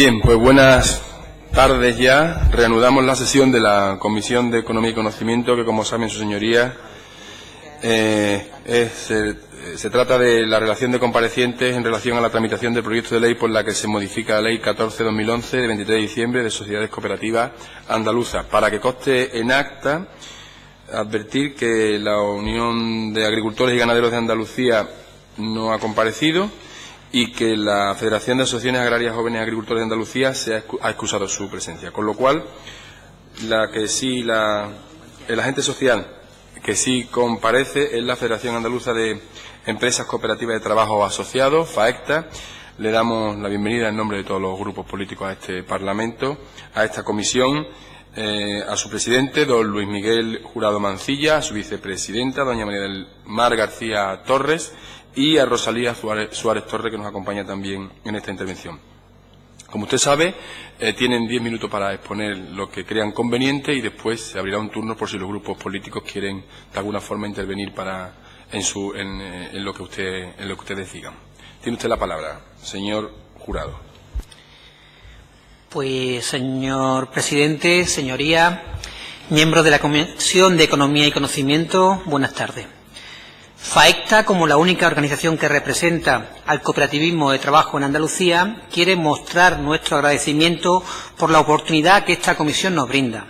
Bien, pues buenas tardes ya. Reanudamos la sesión de la Comisión de Economía y Conocimiento, que como saben sus señorías, se trata de la relación de comparecientes en relación a la tramitación del proyecto de ley por la que se modifica la Ley 14/2011 de 23 de diciembre de Sociedades Cooperativas Andaluzas. Para que conste en acta, advertir que la Unión de Agricultores y Ganaderos de Andalucía no ha comparecido y que la Federación de Asociaciones Agrarias Jóvenes Agricultores de Andalucía ha excusado su presencia. Con lo cual, el agente social que sí comparece es la Federación Andaluza de Empresas Cooperativas de Trabajo Asociados, FAECTA. Le damos la bienvenida en nombre de todos los grupos políticos a este Parlamento, a esta comisión, a su presidente, don Luis Miguel Jurado Mancilla, a su vicepresidenta, doña María del Mar García Torres, y a Rosalía Suárez Torres, que nos acompaña también en esta intervención. Como usted sabe, tienen 10 minutos para exponer lo que crean conveniente y después se abrirá un turno por si los grupos políticos quieren de alguna forma intervenir en lo que ustedes digan. Tiene usted la palabra, señor Jurado. Pues, señor presidente, señoría, miembros de la Comisión de Economía y Conocimiento, buenas tardes. FAECTA, como la única organización que representa al cooperativismo de trabajo en Andalucía, quiere mostrar nuestro agradecimiento por la oportunidad que esta comisión nos brinda,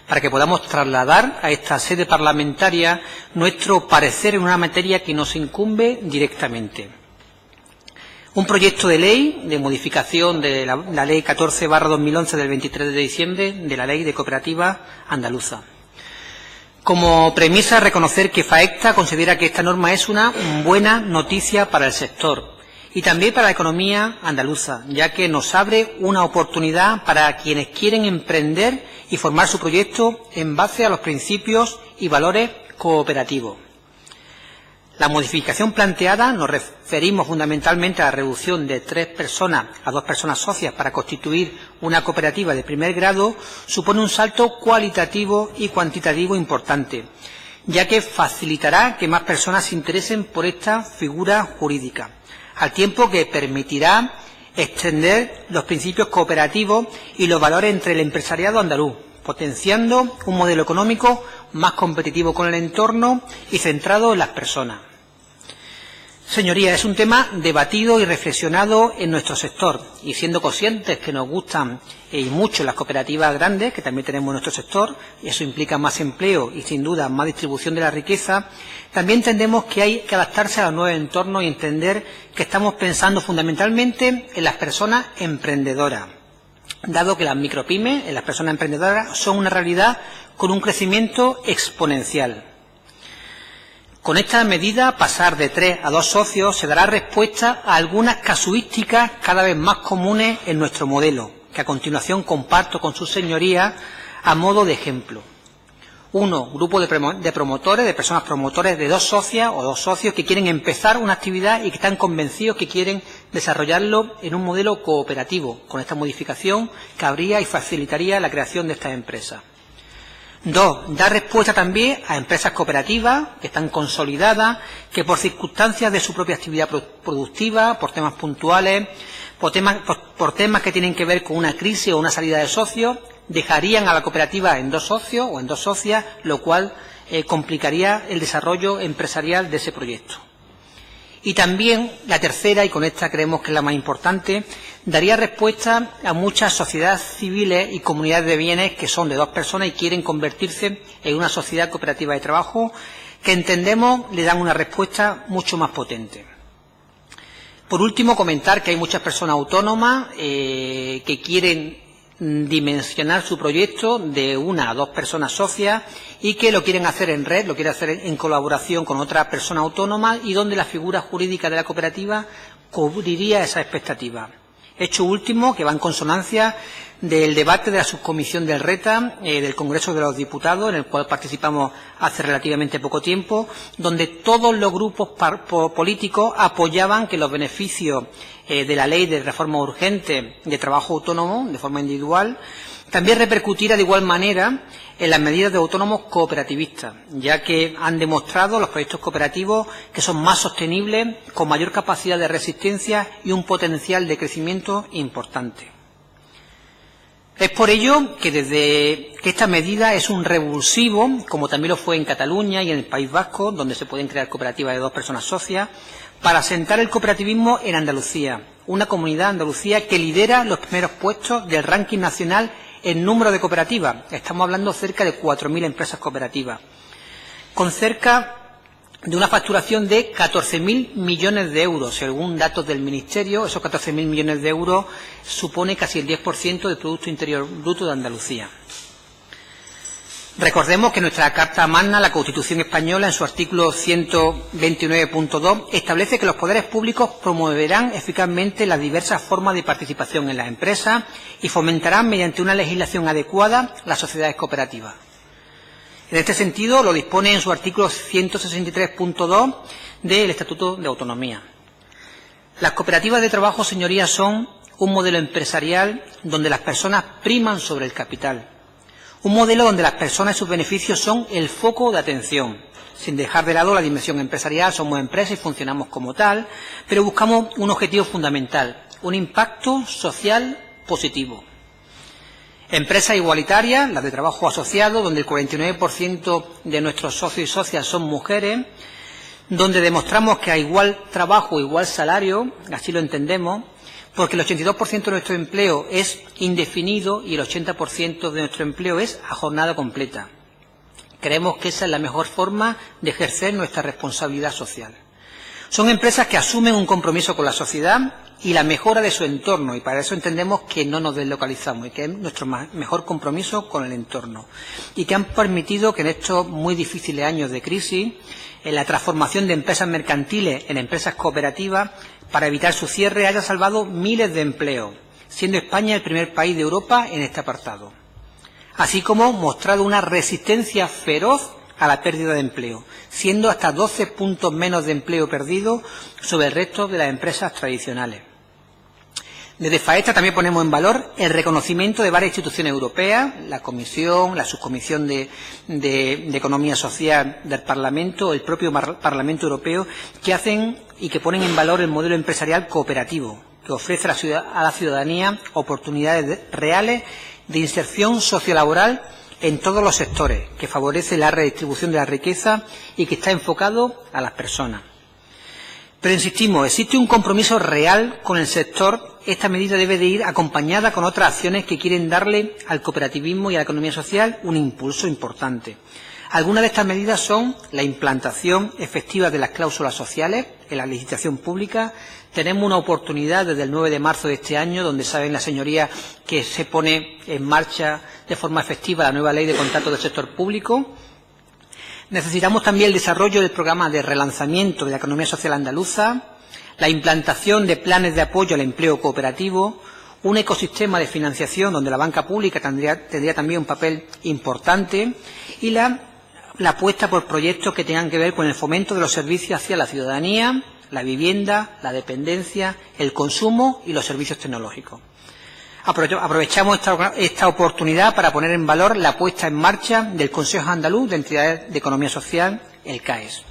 para que podamos trasladar a esta sede parlamentaria nuestro parecer en una materia que nos incumbe directamente. Un proyecto de ley de modificación de la Ley 14/2011 del 23 de diciembre de la Ley de Cooperativas Andaluza. Como premisa, reconocer que FAECTA considera que esta norma es una buena noticia para el sector y también para la economía andaluza, ya que nos abre una oportunidad para quienes quieren emprender y formar su proyecto en base a los principios y valores cooperativos. La modificación planteada, nos referimos fundamentalmente a la reducción de 3 personas a 2 personas socias para constituir una cooperativa de primer grado, supone un salto cualitativo y cuantitativo importante, ya que facilitará que más personas se interesen por esta figura jurídica, al tiempo que permitirá extender los principios cooperativos y los valores entre el empresariado andaluz, potenciando un modelo económico más competitivo con el entorno y centrado en las personas. Señorías, es un tema debatido y reflexionado en nuestro sector, y siendo conscientes que nos gustan y mucho las cooperativas grandes, que también tenemos en nuestro sector, y eso implica más empleo y sin duda más distribución de la riqueza, también entendemos que hay que adaptarse a los nuevos entornos y entender que estamos pensando fundamentalmente en las personas emprendedoras, dado que las micropymes, las personas emprendedoras, son una realidad con un crecimiento exponencial. Con esta medida, pasar de 3 a 2 socios se dará respuesta a algunas casuísticas cada vez más comunes en nuestro modelo, que a continuación comparto con sus señorías a modo de ejemplo. 1. Grupo de promotores, de personas promotores de 2 socias o 2 socios que quieren empezar una actividad y que están convencidos que quieren desarrollarlo en un modelo cooperativo. Con esta modificación cabría y facilitaría la creación de estas empresas. 2. Dar respuesta también a empresas cooperativas que están consolidadas, que por circunstancias de su propia actividad productiva, por temas puntuales, por temas que tienen que ver con una crisis o una salida de socios, dejarían a la cooperativa en 2 socios o en 2 socias, lo cual complicaría el desarrollo empresarial de ese proyecto. Y también la tercera, y con esta creemos que es la más importante, daría respuesta a muchas sociedades civiles y comunidades de bienes que son de 2 personas y quieren convertirse en una sociedad cooperativa de trabajo, que entendemos le dan una respuesta mucho más potente. Por último, comentar que hay muchas personas autónomas que quieren dimensionar su proyecto de 1 a 2 personas socias y que lo quieren hacer en red, lo quieren hacer en colaboración con otra persona autónoma y donde la figura jurídica de la cooperativa cubriría esa expectativa. Hecho último que va en consonancia del debate de la subcomisión del RETA del Congreso de los Diputados, en el cual participamos hace relativamente poco tiempo, donde todos los grupos políticos apoyaban que los beneficios de la ley de reforma urgente de trabajo autónomo, de forma individual, también repercutiera de igual manera en las medidas de autónomos cooperativistas, ya que han demostrado los proyectos cooperativos que son más sostenibles, con mayor capacidad de resistencia y un potencial de crecimiento importante. Es por ello que desde que esta medida es un revulsivo, como también lo fue en Cataluña y en el País Vasco, donde se pueden crear cooperativas de 2 personas socias, para asentar el cooperativismo en Andalucía, una comunidad Andalucía que lidera los primeros puestos del ranking nacional en número de cooperativas. Estamos hablando cerca de 4.000 empresas cooperativas, con cerca de una facturación de 14.000 millones de euros. Según datos del Ministerio, esos 14.000 millones de euros supone casi el 10% del Producto Interior Bruto de Andalucía. Recordemos que nuestra Carta Magna, la Constitución Española, en su artículo 129.2, establece que los poderes públicos promoverán eficazmente las diversas formas de participación en las empresas y fomentarán mediante una legislación adecuada las sociedades cooperativas. En este sentido, lo dispone en su artículo 163.2 del Estatuto de Autonomía. Las cooperativas de trabajo, señorías, son un modelo empresarial donde las personas priman sobre el capital. Un modelo donde las personas y sus beneficios son el foco de atención. Sin dejar de lado la dimensión empresarial, somos empresas y funcionamos como tal, pero buscamos un objetivo fundamental, un impacto social positivo. Empresas igualitarias, las de trabajo asociado, donde el 49% de nuestros socios y socias son mujeres, donde demostramos que a igual trabajo, igual salario, así lo entendemos, porque el 82% de nuestro empleo es indefinido y el 80% de nuestro empleo es a jornada completa. Creemos que esa es la mejor forma de ejercer nuestra responsabilidad social. Son empresas que asumen un compromiso con la sociedad y la mejora de su entorno, y para eso entendemos que no nos deslocalizamos y que es nuestro mejor compromiso con el entorno, y que han permitido que en estos muy difíciles años de crisis, en la transformación de empresas mercantiles en empresas cooperativas, para evitar su cierre, haya salvado miles de empleos, siendo España el primer país de Europa en este apartado. Así como mostrado una resistencia feroz a la pérdida de empleo, siendo hasta 12 puntos menos de empleo perdido sobre el resto de las empresas tradicionales. Desde FAECTA también ponemos en valor el reconocimiento de varias instituciones europeas, la Comisión, la Subcomisión de Economía Social del Parlamento, el propio Parlamento Europeo, que hacen y que ponen en valor el modelo empresarial cooperativo, que ofrece a la ciudadanía oportunidades reales de inserción sociolaboral en todos los sectores, que favorece la redistribución de la riqueza y que está enfocado a las personas. Pero insistimos, existe un compromiso real con el sector. Esta medida debe de ir acompañada con otras acciones que quieren darle al cooperativismo y a la economía social un impulso importante. Algunas de estas medidas son la implantación efectiva de las cláusulas sociales en la licitación pública. Tenemos una oportunidad desde el 9 de marzo de este año, donde saben las señorías que se pone en marcha de forma efectiva la nueva ley de contratos del sector público. Necesitamos también el desarrollo del programa de relanzamiento de la economía social andaluza, la implantación de planes de apoyo al empleo cooperativo, un ecosistema de financiación donde la banca pública tendría también un papel importante y la apuesta por proyectos que tengan que ver con el fomento de los servicios hacia la ciudadanía, la vivienda, la dependencia, el consumo y los servicios tecnológicos. Aprovechamos esta oportunidad para poner en valor la puesta en marcha del Consejo Andaluz de Entidades de Economía Social, el CAES.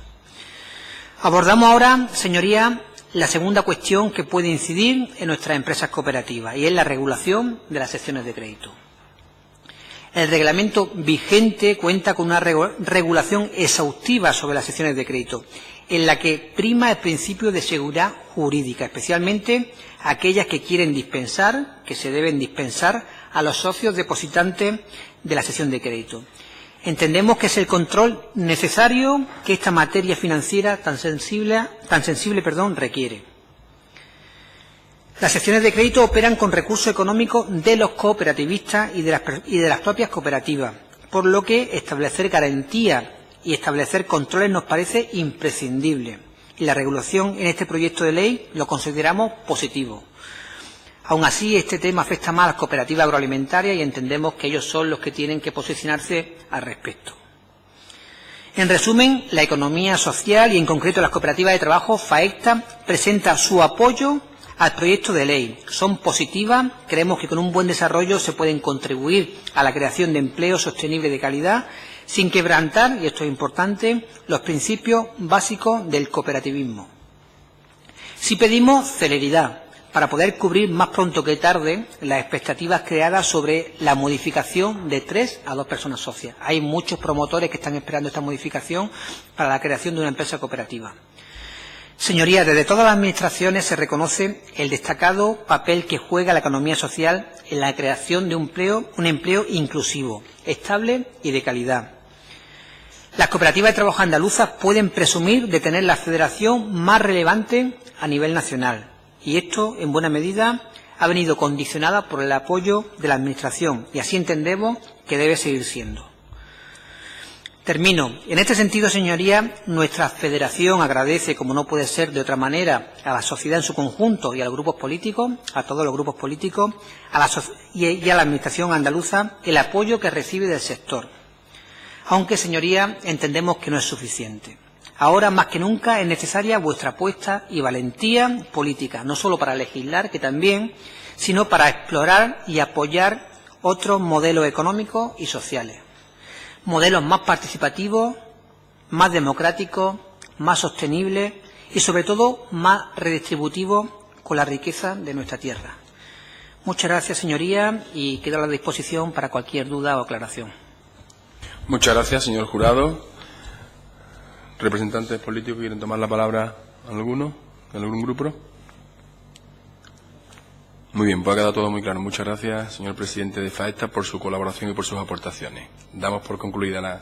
Abordamos ahora, señoría, la segunda cuestión que puede incidir en nuestras empresas cooperativas, y es la regulación de las secciones de crédito. El reglamento vigente cuenta con una regulación exhaustiva sobre las secciones de crédito, en la que prima el principio de seguridad jurídica, especialmente aquellas que quieren dispensar, que se deben dispensar a los socios depositantes de la sección de crédito. Entendemos que es el control necesario que esta materia financiera tan sensible requiere. Las secciones de crédito operan con recursos económicos de los cooperativistas y de las propias cooperativas, por lo que establecer garantías y establecer controles nos parece imprescindible. Y la regulación en este proyecto de ley lo consideramos positivo. Aún así, este tema afecta más a las cooperativas agroalimentarias y entendemos que ellos son los que tienen que posicionarse al respecto. En resumen, la economía social y en concreto las cooperativas de trabajo, FAECTA, presenta su apoyo al proyecto de ley. Son positivas, creemos que con un buen desarrollo se pueden contribuir a la creación de empleo sostenible de calidad, sin quebrantar, y esto es importante, los principios básicos del cooperativismo. Sí pedimos celeridad, para poder cubrir más pronto que tarde las expectativas creadas sobre la modificación de 3 a 2 personas socias. Hay muchos promotores que están esperando esta modificación para la creación de una empresa cooperativa. Señorías, desde todas las administraciones se reconoce el destacado papel que juega la economía social en la creación de un empleo inclusivo, estable y de calidad. Las cooperativas de trabajo andaluzas pueden presumir de tener la federación más relevante a nivel nacional y esto, en buena medida, ha venido condicionada por el apoyo de la Administración y así entendemos que debe seguir siendo. Termino. En este sentido, señorías, nuestra federación agradece, como no puede ser de otra manera, a la sociedad en su conjunto y a los grupos políticos, a todos los grupos políticos, y a la Administración andaluza el apoyo que recibe del sector. Aunque, señorías, entendemos que no es suficiente. Ahora, más que nunca, es necesaria vuestra apuesta y valentía política, no solo para legislar, que también, sino para explorar y apoyar otros modelos económicos y sociales. Modelos más participativos, más democráticos, más sostenibles y, sobre todo, más redistributivos con la riqueza de nuestra tierra. Muchas gracias, señorías, y quedo a la disposición para cualquier duda o aclaración. Muchas gracias, señor jurado. ¿Representantes políticos quieren tomar la palabra alguno? ¿De algún grupo? Muy bien, pues ha quedado todo muy claro. Muchas gracias, señor presidente de FAECTA, por su colaboración y por sus aportaciones. Damos por concluida la...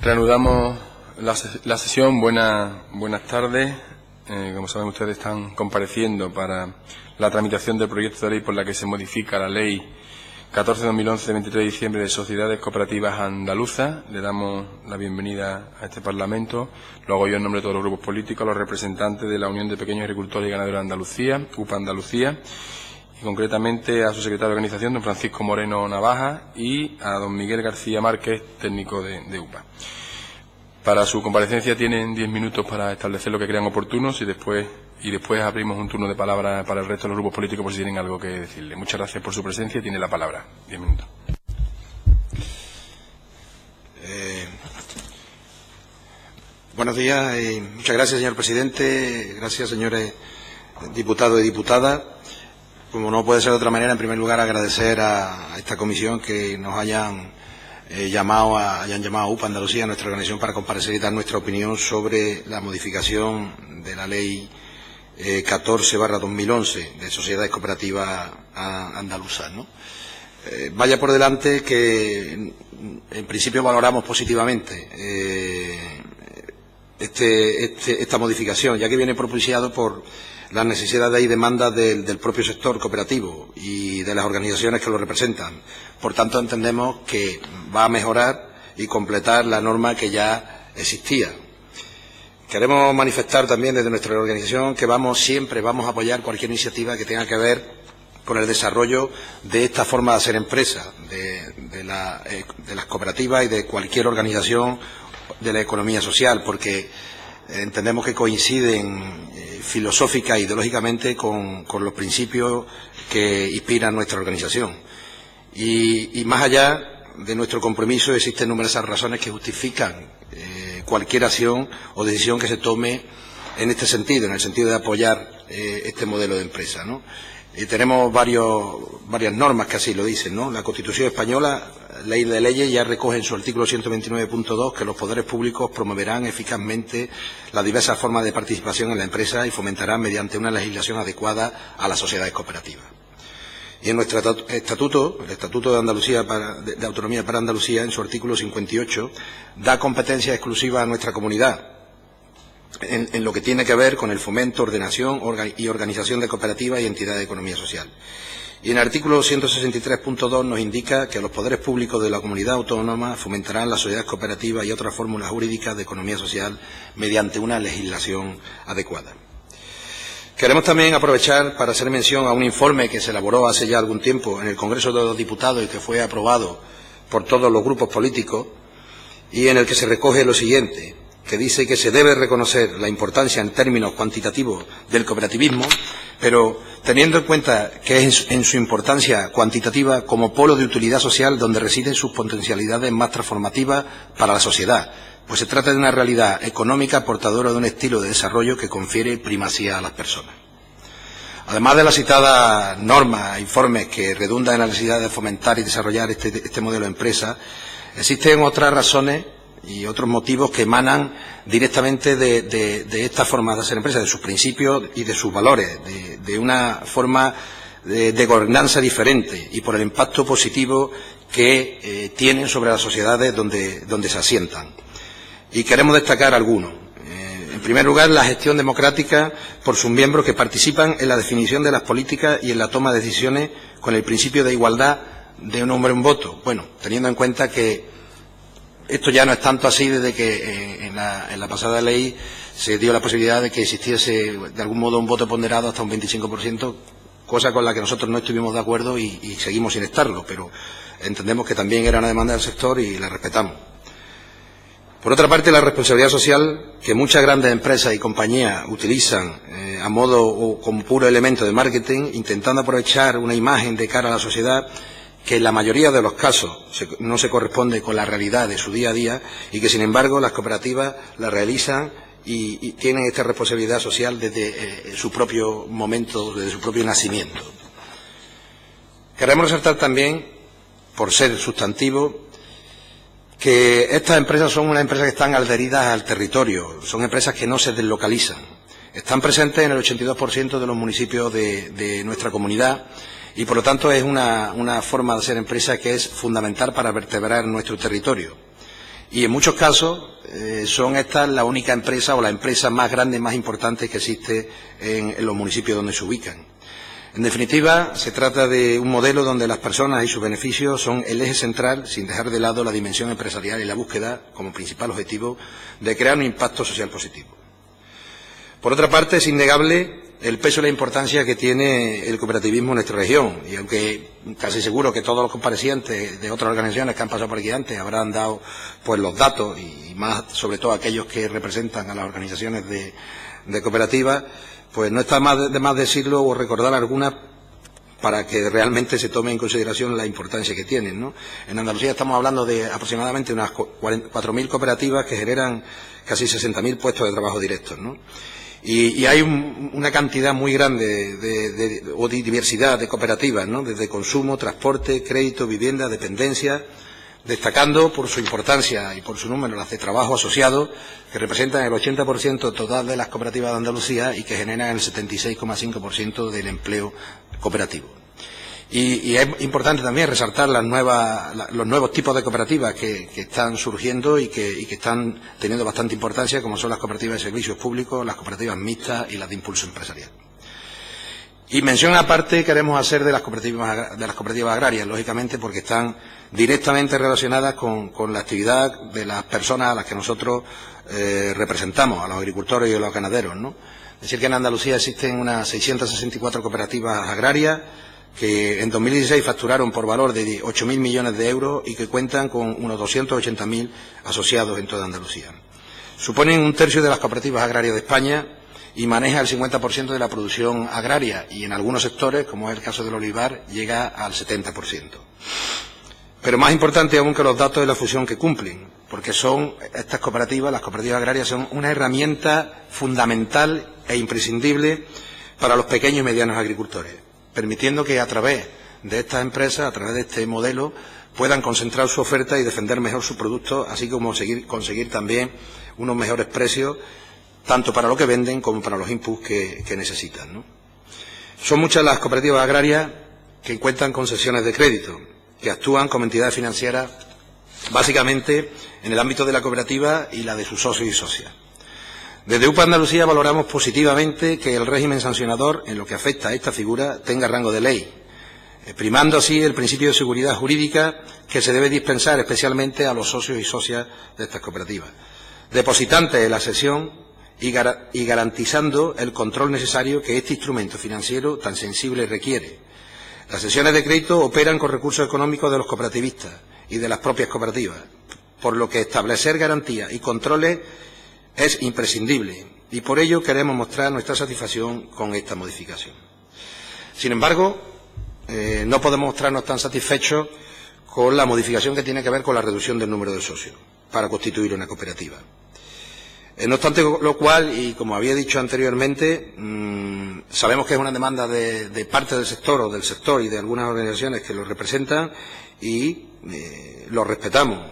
Reanudamos la sesión. Buenas tardes. Como saben ustedes, están compareciendo para la tramitación del proyecto de ley por la que se modifica la Ley 14/2011 de 23 de diciembre de Sociedades Cooperativas Andaluzas. Le damos la bienvenida a este Parlamento. Lo hago yo en nombre de todos los grupos políticos, a los representantes de la Unión de Pequeños Agricultores y Ganaderos de Andalucía, UPA Andalucía, y concretamente a su secretario de organización, don Francisco Moreno Navaja, y a don Miguel García Márquez, técnico de UPA. Para su comparecencia tienen 10 minutos para establecer lo que crean oportunos y después abrimos un turno de palabra para el resto de los grupos políticos por si tienen algo que decirle. Muchas gracias por su presencia. Tiene la palabra. 10 minutos. Buenos días. Muchas gracias, señor presidente. Gracias, señores diputados y diputadas. Como no puede ser de otra manera, en primer lugar agradecer a esta comisión que nos hayan llamado a UPA Andalucía, a nuestra organización, para comparecer y dar nuestra opinión sobre la modificación de la Ley 14/2011 de Sociedades Cooperativas Andaluzas, ¿no? Vaya por delante que en principio valoramos positivamente esta modificación, ya que viene propiciado por las necesidades y demandas del propio sector cooperativo y de las organizaciones que lo representan. Por tanto, entendemos que va a mejorar y completar la norma que ya existía. Queremos manifestar también desde nuestra organización que siempre vamos a apoyar cualquier iniciativa que tenga que ver con el desarrollo de esta forma de hacer empresa, de las cooperativas y de cualquier organización de la economía social, porque entendemos que coinciden filosófica e ideológicamente con los principios que inspiran nuestra organización. Y más allá de nuestro compromiso, existen numerosas razones que justifican cualquier acción o decisión que se tome en este sentido, en el sentido de apoyar este modelo de empresa, ¿no? Tenemos varias normas que así lo dicen, ¿no? La Constitución española, Ley de Leyes, ya recoge en su artículo 129.2 que los poderes públicos promoverán eficazmente las diversas formas de participación en la empresa y fomentarán mediante una legislación adecuada a las sociedades cooperativas. Y en nuestro estatuto, el Estatuto de Andalucía de Autonomía para Andalucía, en su artículo 58, da competencia exclusiva a nuestra comunidad en lo que tiene que ver con el fomento, ordenación y organización de cooperativas y entidades de economía social. Y en el artículo 163.2 nos indica que los poderes públicos de la comunidad autónoma fomentarán las sociedades cooperativas y otras fórmulas jurídicas de economía social mediante una legislación adecuada. Queremos también aprovechar para hacer mención a un informe que se elaboró hace ya algún tiempo en el Congreso de los Diputados y que fue aprobado por todos los grupos políticos, y en el que se recoge lo siguiente, que dice que se debe reconocer la importancia en términos cuantitativos del cooperativismo, pero teniendo en cuenta que es en su importancia cuantitativa como polo de utilidad social donde residen sus potencialidades más transformativas para la sociedad, pues se trata de una realidad económica portadora de un estilo de desarrollo que confiere primacía a las personas. Además de las citadas normas e informes que redundan en la necesidad de fomentar y desarrollar este modelo de empresa, existen otras razones y otros motivos que emanan directamente de esta forma de hacer empresa, de sus principios y de sus valores, de una forma de gobernanza diferente y por el impacto positivo que tienen sobre las sociedades donde se asientan. Y queremos destacar algunos. En primer lugar, la gestión democrática por sus miembros que participan en la definición de las políticas y en la toma de decisiones con el principio de igualdad de un hombre un voto. Bueno, teniendo en cuenta que esto ya no es tanto así desde que en la pasada ley se dio la posibilidad de que existiese de algún modo un voto ponderado hasta un 25%, cosa con la que nosotros no estuvimos de acuerdo y seguimos sin estarlo, pero entendemos que también era una demanda del sector y la respetamos. Por otra parte, la responsabilidad social que muchas grandes empresas y compañías utilizan a modo o como puro elemento de marketing, intentando aprovechar una imagen de cara a la sociedad que en la mayoría de los casos no se corresponde con la realidad de su día a día y que, sin embargo, las cooperativas la realizan y tienen esta responsabilidad social desde su propio momento, desde su propio nacimiento. Queremos resaltar también, por ser sustantivo, que estas empresas son unas empresas que están adheridas al territorio, son empresas que no se deslocalizan. Están presentes en el 82% de los municipios de nuestra comunidad y, por lo tanto, es una forma de ser empresa que es fundamental para vertebrar nuestro territorio. Y en muchos casos son estas la única empresa o la empresa más grande, más importante que existe en los municipios donde se ubican. En definitiva, se trata de un modelo donde las personas y sus beneficios son el eje central, sin dejar de lado la dimensión empresarial y la búsqueda, como principal objetivo, de crear un impacto social positivo. Por otra parte, es innegable el peso y la importancia que tiene el cooperativismo en nuestra región. Y aunque casi seguro que todos los comparecientes de otras organizaciones que han pasado por aquí antes habrán dado pues los datos, y más sobre todo aquellos que representan a las organizaciones de cooperativas, pues no está de más decirlo o recordar algunas para que realmente se tome en consideración la importancia que tienen, ¿no? En Andalucía estamos hablando de aproximadamente unas 4.000 cooperativas que generan casi 60.000 puestos de trabajo directos, ¿no? Y hay una cantidad muy grande de diversidad de cooperativas, ¿no? Desde consumo, transporte, crédito, vivienda, dependencia, destacando por su importancia y por su número las de trabajo asociado, que representan el 80% total de las cooperativas de Andalucía y que generan el 76,5% del empleo cooperativo. Y es importante también resaltar los nuevos tipos de cooperativas que están surgiendo y que están teniendo bastante importancia, como son las cooperativas de servicios públicos, las cooperativas mixtas y las de impulso empresarial. Y mención aparte queremos hacer de las cooperativas agrarias, lógicamente, porque están directamente relacionadas con la actividad de las personas a las que nosotros representamos, a los agricultores y a los ganaderos, ¿no? Es decir, que en Andalucía existen unas 664 cooperativas agrarias que en 2016 facturaron por valor de 8.000 millones de euros y que cuentan con unos 280.000 asociados en toda Andalucía. Suponen un tercio de las cooperativas agrarias de España y maneja el 50% de la producción agraria y en algunos sectores, como es el caso del olivar, llega al 70%. Pero más importante aún que los datos es la función que cumplen, porque son estas cooperativas, las cooperativas agrarias, son una herramienta fundamental e imprescindible para los pequeños y medianos agricultores, permitiendo que a través de estas empresas, a través de este modelo, puedan concentrar su oferta y defender mejor sus productos, así como conseguir también unos mejores precios, tanto para lo que venden como para los inputs que necesitan, ¿no? Son muchas las cooperativas agrarias que cuentan con sesiones de crédito, que actúan como entidades financieras básicamente en el ámbito de la cooperativa y la de sus socios y socias. Desde UPA Andalucía valoramos positivamente que el régimen sancionador, en lo que afecta a esta figura, tenga rango de ley, primando así el principio de seguridad jurídica que se debe dispensar especialmente a los socios y socias de estas cooperativas, depositantes de la cesión y garantizando el control necesario que este instrumento financiero tan sensible requiere. Las sesiones de crédito operan con recursos económicos de los cooperativistas y de las propias cooperativas, por lo que establecer garantías y controles es imprescindible y por ello queremos mostrar nuestra satisfacción con esta modificación. Sin embargo, no podemos mostrarnos tan satisfechos con la modificación que tiene que ver con la reducción del número de socios para constituir una cooperativa. No obstante lo cual, y como había dicho anteriormente, sabemos que es una demanda de parte del sector o del sector y de algunas organizaciones que lo representan y lo respetamos.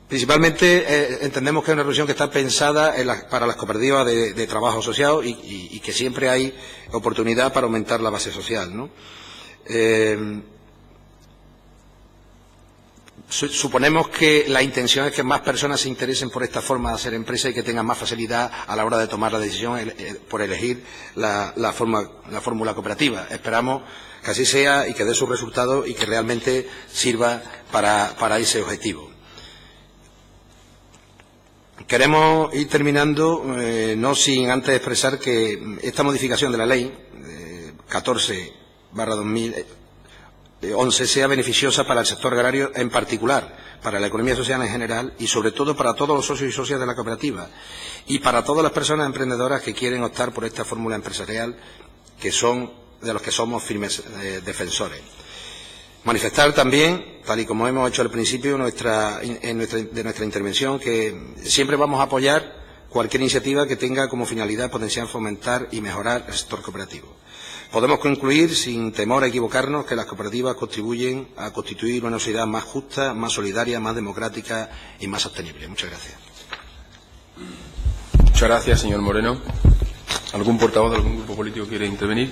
Principalmente entendemos que es una reducción que está pensada para las cooperativas de trabajo asociado y que siempre hay oportunidad para aumentar la base social, ¿no? Suponemos que la intención es que más personas se interesen por esta forma de hacer empresa y que tengan más facilidad a la hora de tomar la decisión por elegir la fórmula cooperativa. Esperamos que así sea y que dé sus resultados y que realmente sirva para ese objetivo. Queremos ir terminando, no sin antes expresar que esta modificación de la ley 14/2011 sea beneficiosa para el sector agrario en particular, para la economía social en general y sobre todo para todos los socios y socias de la cooperativa y para todas las personas emprendedoras que quieren optar por esta fórmula empresarial que son de los que somos firmes defensores. Manifestar también, tal y como hemos hecho al principio de nuestra intervención, que siempre vamos a apoyar cualquier iniciativa que tenga como finalidad potenciar, fomentar y mejorar el sector cooperativo. Podemos concluir, sin temor a equivocarnos, que las cooperativas contribuyen a constituir una sociedad más justa, más solidaria, más democrática y más sostenible. Muchas gracias. Muchas gracias, señor Moreno. ¿Algún portavoz de algún grupo político quiere intervenir?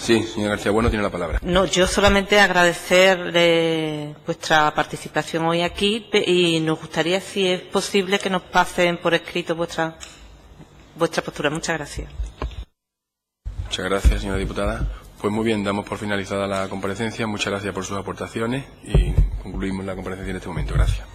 Sí, señora García Bueno tiene la palabra. No, yo solamente agradecer vuestra participación hoy aquí y nos gustaría, si es posible, que nos pasen por escrito vuestra postura. Muchas gracias. Muchas gracias, señora diputada. Pues muy bien, damos por finalizada la comparecencia. Muchas gracias por sus aportaciones y concluimos la comparecencia en este momento. Gracias.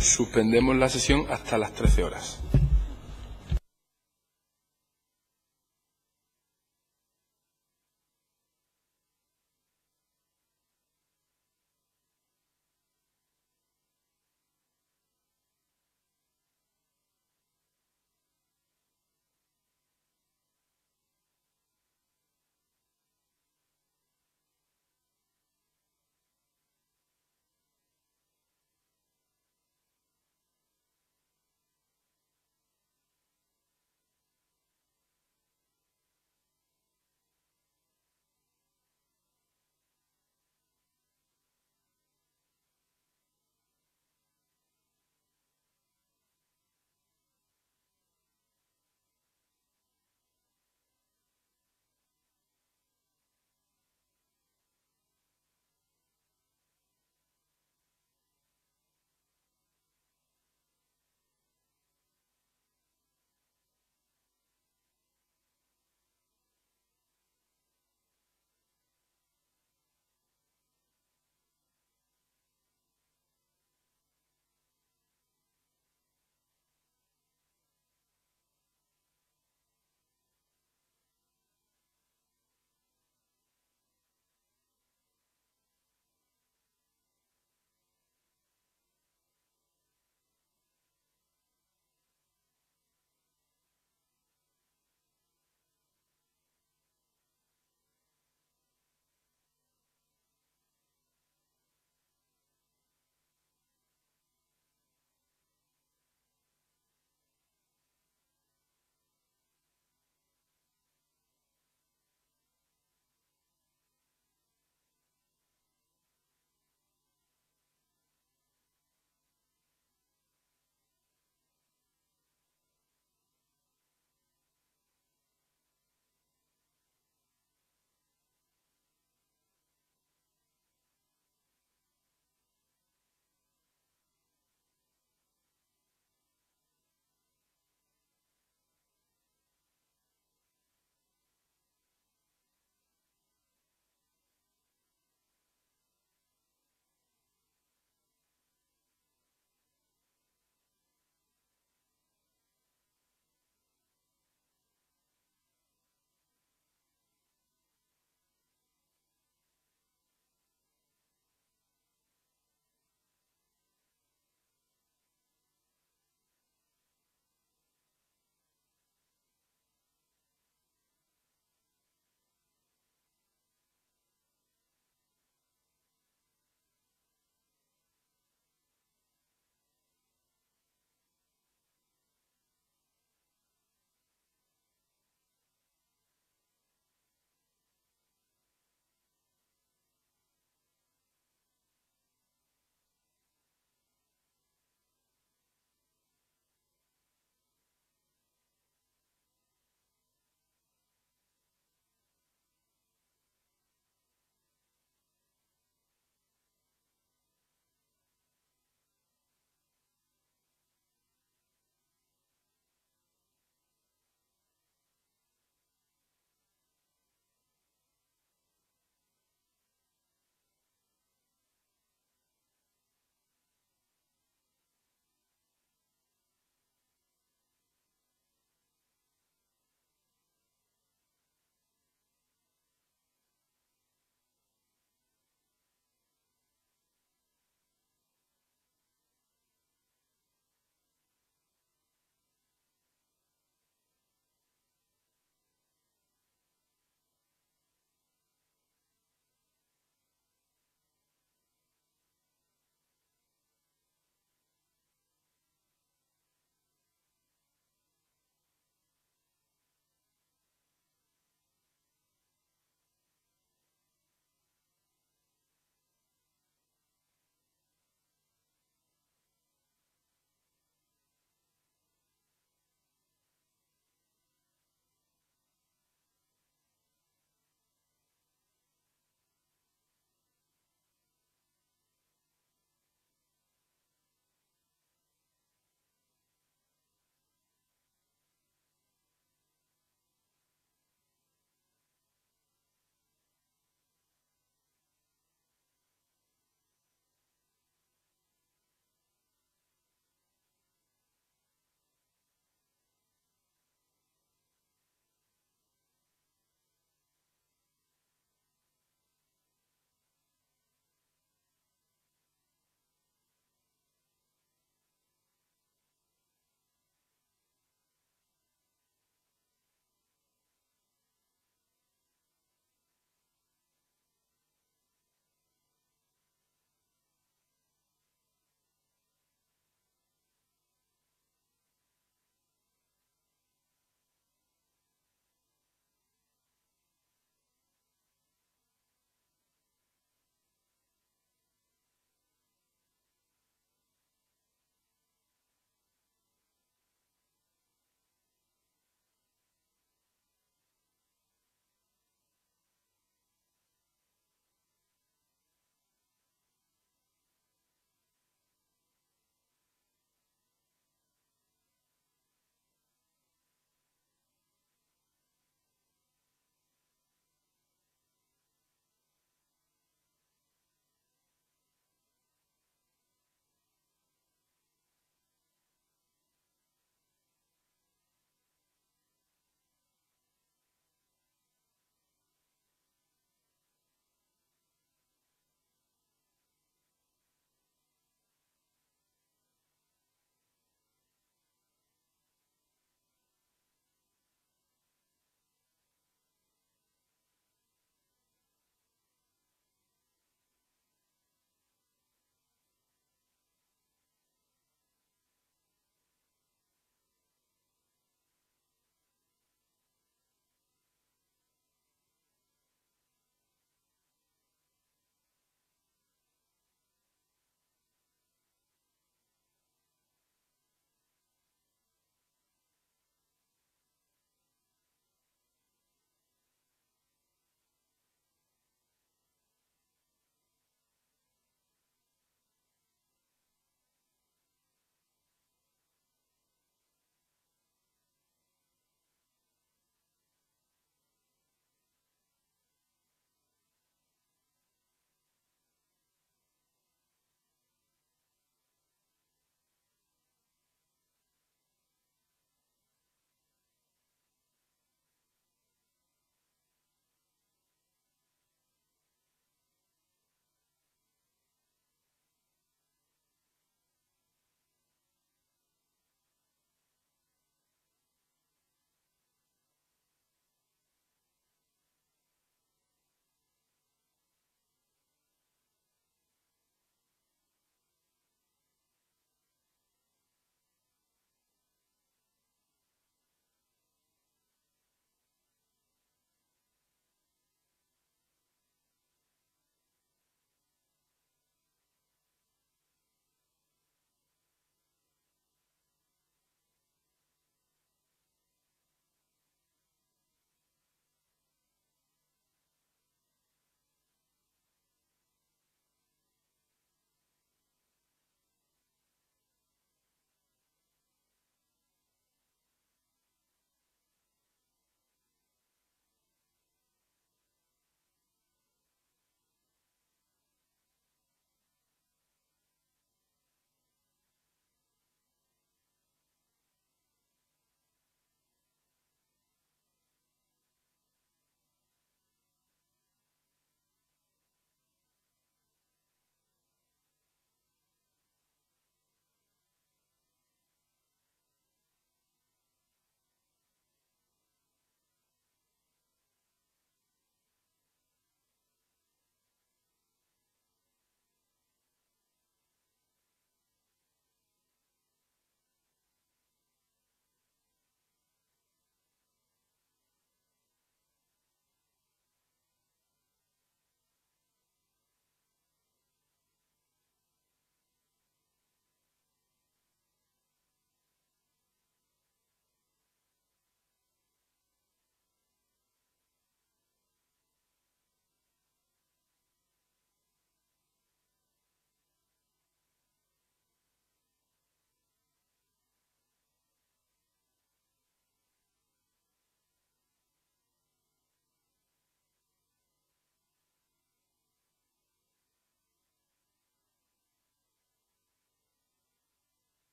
Suspendemos la sesión hasta las 13 horas.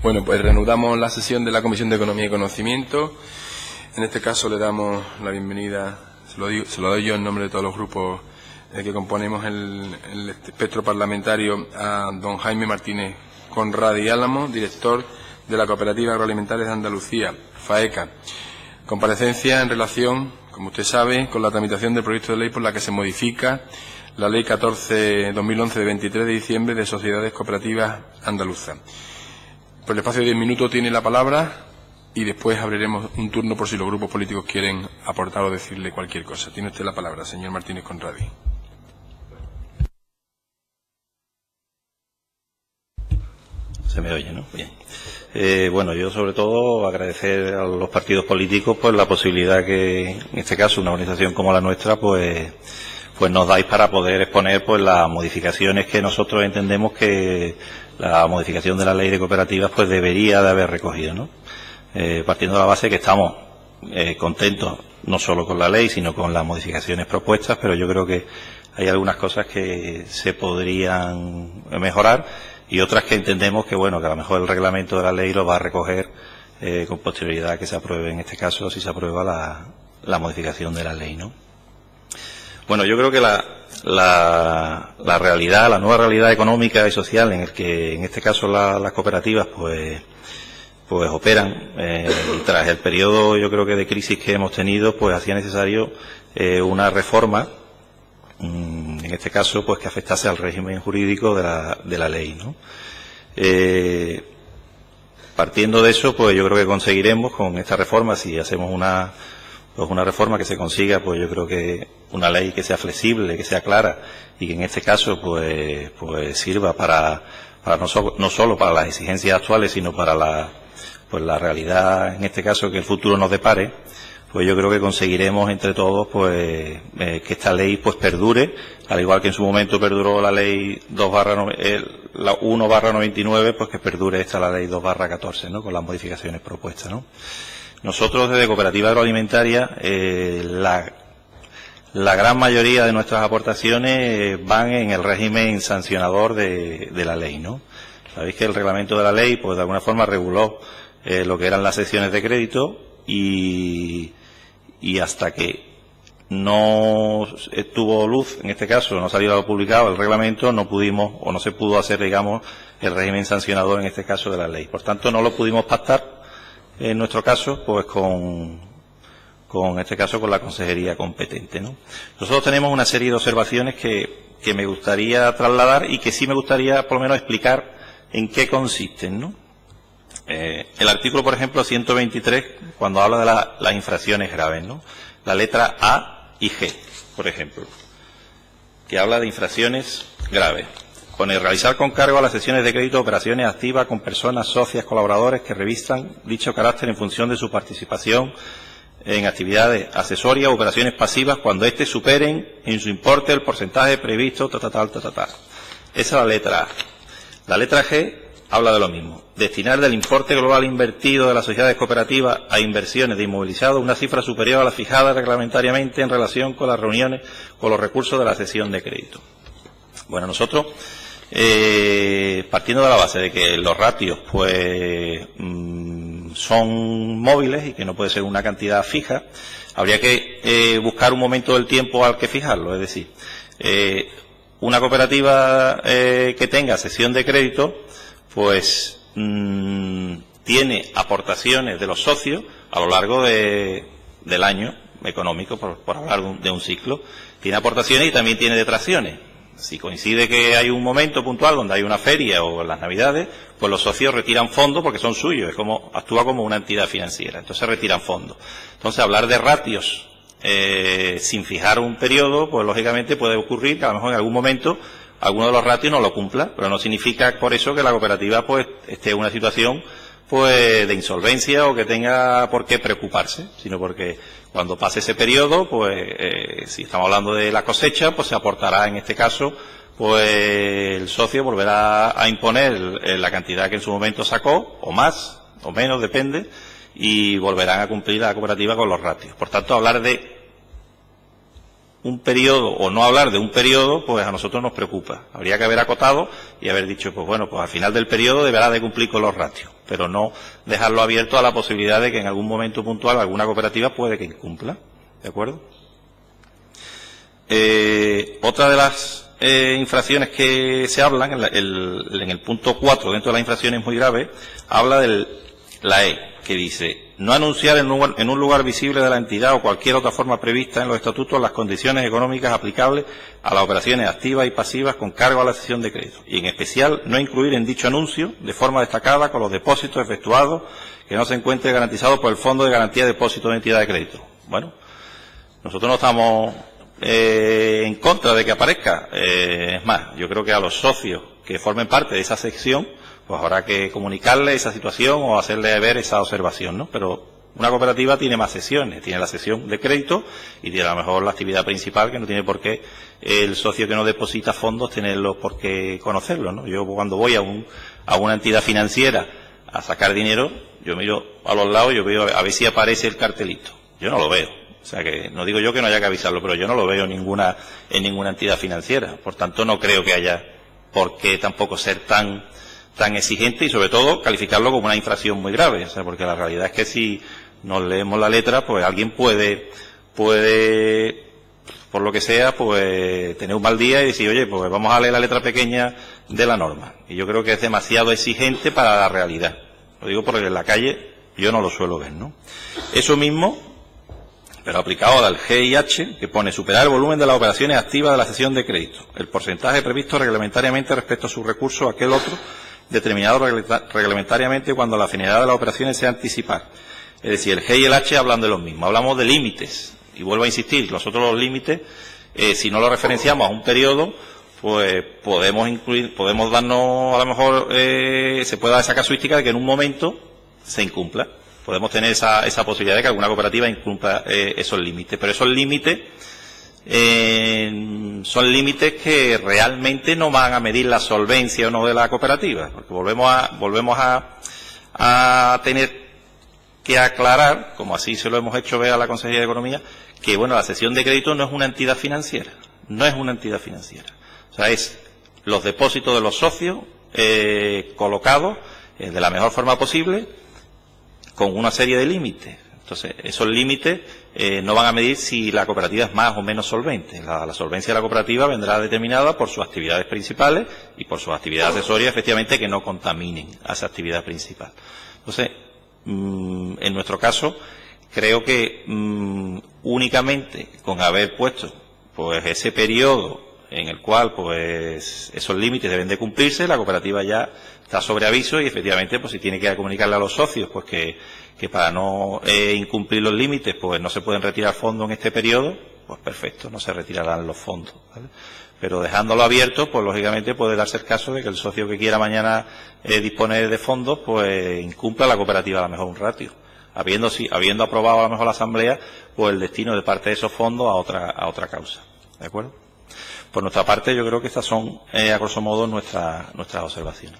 Bueno, pues reanudamos la sesión de la Comisión de Economía y Conocimiento. En este caso le damos la bienvenida, se lo doy yo en nombre de todos los grupos que componemos el espectro parlamentario, a don Jaime Martínez Conradi Álamo, director de la Cooperativa Agroalimentaria de Andalucía, FAECA. Comparecencia en relación, como usted sabe, con la tramitación del proyecto de ley por la que se modifica la Ley 14/2011 de 23 de diciembre de Sociedades Cooperativas Andaluzas. Por el espacio de 10 minutos tiene la palabra y después abriremos un turno por si los grupos políticos quieren aportar o decirle cualquier cosa. Tiene usted la palabra, señor Martínez Conradi. Se me oye, ¿no? Bien. Bueno, yo sobre todo agradecer a los partidos políticos pues la posibilidad que, en este caso, una organización como la nuestra, pues nos dais para poder exponer pues las modificaciones que nosotros entendemos que la modificación de la ley de cooperativas pues debería de haber recogido, ¿no? Partiendo de la base que estamos contentos no solo con la ley, sino con las modificaciones propuestas, pero yo creo que hay algunas cosas que se podrían mejorar y otras que entendemos que, bueno, que a lo mejor el reglamento de la ley lo va a recoger con posterioridad a que se apruebe, en este caso, si se aprueba la modificación de la ley, ¿no? Bueno, yo creo que la realidad, la nueva realidad económica y social en el que, en este caso, las cooperativas, pues operan, y tras el periodo, yo creo que de crisis que hemos tenido, pues hacía necesario una reforma, en este caso, pues que afectase al régimen jurídico de la ley, ¿no? Partiendo de eso, pues yo creo que conseguiremos con esta reforma, si hacemos una reforma que se consiga, pues yo creo que una ley que sea flexible, que sea clara y que en este caso pues sirva para no solo para las exigencias actuales, sino para la realidad, en este caso, que el futuro nos depare, pues yo creo que conseguiremos entre todos pues que esta ley pues perdure, al igual que en su momento perduró la ley 1/99, pues que perdure la ley 2/14, ¿no? Con las modificaciones propuestas, ¿no? Nosotros desde Cooperativa Agroalimentaria, la gran mayoría de nuestras aportaciones van en el régimen sancionador de la ley, ¿no? Sabéis que el reglamento de la ley, pues de alguna forma reguló lo que eran las secciones de crédito y hasta que no tuvo luz, en este caso no salió publicado el reglamento, no pudimos o no se pudo hacer, digamos, el régimen sancionador en este caso de la ley. Por tanto, no lo pudimos pactar en nuestro caso, pues con este caso con la consejería competente, ¿no? Nosotros tenemos una serie de observaciones que me gustaría trasladar y que sí me gustaría por lo menos explicar en qué consisten, ¿no? El artículo, por ejemplo, 123, cuando habla de las infracciones graves, ¿no? La letra A y G, por ejemplo, que habla de infracciones graves. Pone realizar con cargo a las sesiones de crédito operaciones activas con personas, socias, colaboradores que revistan dicho carácter en función de su participación en actividades accesorias o operaciones pasivas cuando éstes superen en su importe el porcentaje previsto, Esa es la letra A. La letra G habla de lo mismo. Destinar del importe global invertido de las sociedades cooperativas a inversiones de inmovilizado una cifra superior a la fijada reglamentariamente en relación con las reuniones con los recursos de la cesión de crédito. Bueno, nosotros, partiendo de la base de que los ratios pues son móviles y que no puede ser una cantidad fija, habría que buscar un momento del tiempo al que fijarlo. Es decir, una cooperativa que tenga cesión de crédito, pues tiene aportaciones de los socios a lo largo del año económico, por hablar de un ciclo. Tiene aportaciones y también tiene detracciones. Si coincide que hay un momento puntual donde hay una feria o las Navidades, pues los socios retiran fondos porque son suyos, actúa como una entidad financiera, entonces retiran fondos. Entonces hablar de ratios sin fijar un periodo, pues lógicamente puede ocurrir que a lo mejor en algún momento alguno de los ratios no lo cumpla, pero no significa por eso que la cooperativa pues esté en una situación pues de insolvencia o que tenga por qué preocuparse, sino porque cuando pase ese periodo, pues si estamos hablando de la cosecha, pues se aportará en este caso, pues el socio volverá a imponer la cantidad que en su momento sacó, o más, o menos, depende, y volverán a cumplir la cooperativa con los ratios. Por tanto, hablar de un periodo o no hablar de un periodo, pues a nosotros nos preocupa. Habría que haber acotado y haber dicho, pues bueno, pues al final del periodo deberá de cumplir con los ratios, pero no dejarlo abierto a la posibilidad de que en algún momento puntual alguna cooperativa puede que incumpla. ¿De acuerdo? Otra de las infracciones que se hablan, en el punto 4, dentro de las infracciones muy graves, habla de la E, que dice: no anunciar en un lugar visible de la entidad o cualquier otra forma prevista en los estatutos las condiciones económicas aplicables a las operaciones activas y pasivas con cargo a la cesión de crédito, y en especial no incluir en dicho anuncio de forma destacada con los depósitos efectuados que no se encuentre garantizado por el Fondo de Garantía de Depósitos de Entidad de Crédito. Bueno, nosotros no estamos en contra de que aparezca, es más, yo creo que a los socios que formen parte de esa sección pues habrá que comunicarle esa situación o hacerle ver esa observación, ¿no? Pero una cooperativa tiene más secciones, tiene la sección de crédito y tiene a lo mejor la actividad principal, que no tiene por qué el socio que no deposita fondos tenerlo por qué conocerlo, ¿no? Yo cuando voy a una entidad financiera a sacar dinero, yo miro a los lados, yo veo a ver si aparece el cartelito. Yo no lo veo. O sea que no digo yo que no haya que avisarlo, pero yo no lo veo en ninguna entidad financiera. Por tanto, no creo que haya por qué tampoco ser tan exigente y sobre todo calificarlo como una infracción muy grave. O sea, porque la realidad es que si nos leemos la letra, pues alguien puede, por lo que sea, pues tener un mal día y decir, oye, pues vamos a leer la letra pequeña de la norma. Y yo creo que es demasiado exigente para la realidad. Lo digo porque en la calle yo no lo suelo ver, ¿no? Eso mismo, pero aplicado al GIH, que pone superar el volumen de las operaciones activas de la cesión de crédito, el porcentaje previsto reglamentariamente respecto a su recurso a aquel otro, determinado reglamentariamente cuando la finalidad de las operaciones sea anticipar. Es decir, el G y el H hablan de lo mismo. Hablamos de límites. Y vuelvo a insistir, nosotros los límites, si no los referenciamos a un periodo, pues podemos darnos, a lo mejor, se puede dar esa casuística de que en un momento se incumpla. Podemos tener esa posibilidad de que alguna cooperativa incumpla esos límites. Pero esos límites son límites que realmente no van a medir la solvencia o no de la cooperativa, porque volvemos a tener que aclarar, como así se lo hemos hecho ver a la Consejería de Economía, que bueno, la cesión de crédito no es una entidad financiera, o sea, es los depósitos de los socios colocados de la mejor forma posible con una serie de límites. Entonces, esos límites no van a medir si la cooperativa es más o menos solvente. La solvencia de la cooperativa vendrá determinada por sus actividades principales y por sus actividades accesorias, efectivamente, que no contaminen a esa actividad principal. Entonces, en nuestro caso, creo que únicamente con haber puesto pues ese periodo en el cual pues esos límites deben de cumplirse, la cooperativa ya está sobre aviso y efectivamente pues si tiene que comunicarle a los socios pues que para no incumplir los límites pues no se pueden retirar fondos en este periodo, pues perfecto, no se retirarán los fondos, ¿vale? Pero dejándolo abierto, pues lógicamente puede darse el caso de que el socio que quiera mañana disponer de fondos pues incumpla la cooperativa a lo mejor un ratio, habiendo aprobado a lo mejor la asamblea pues el destino de parte de esos fondos a otra causa, ¿de acuerdo? Por nuestra parte, yo creo que estas son, a grosso modo, nuestras observaciones.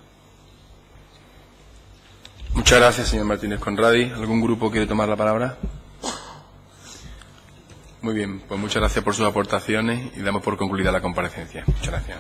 Muchas gracias, señor Martínez Conradi. ¿Algún grupo quiere tomar la palabra? Muy bien, pues muchas gracias por sus aportaciones y damos por concluida la comparecencia. Muchas gracias.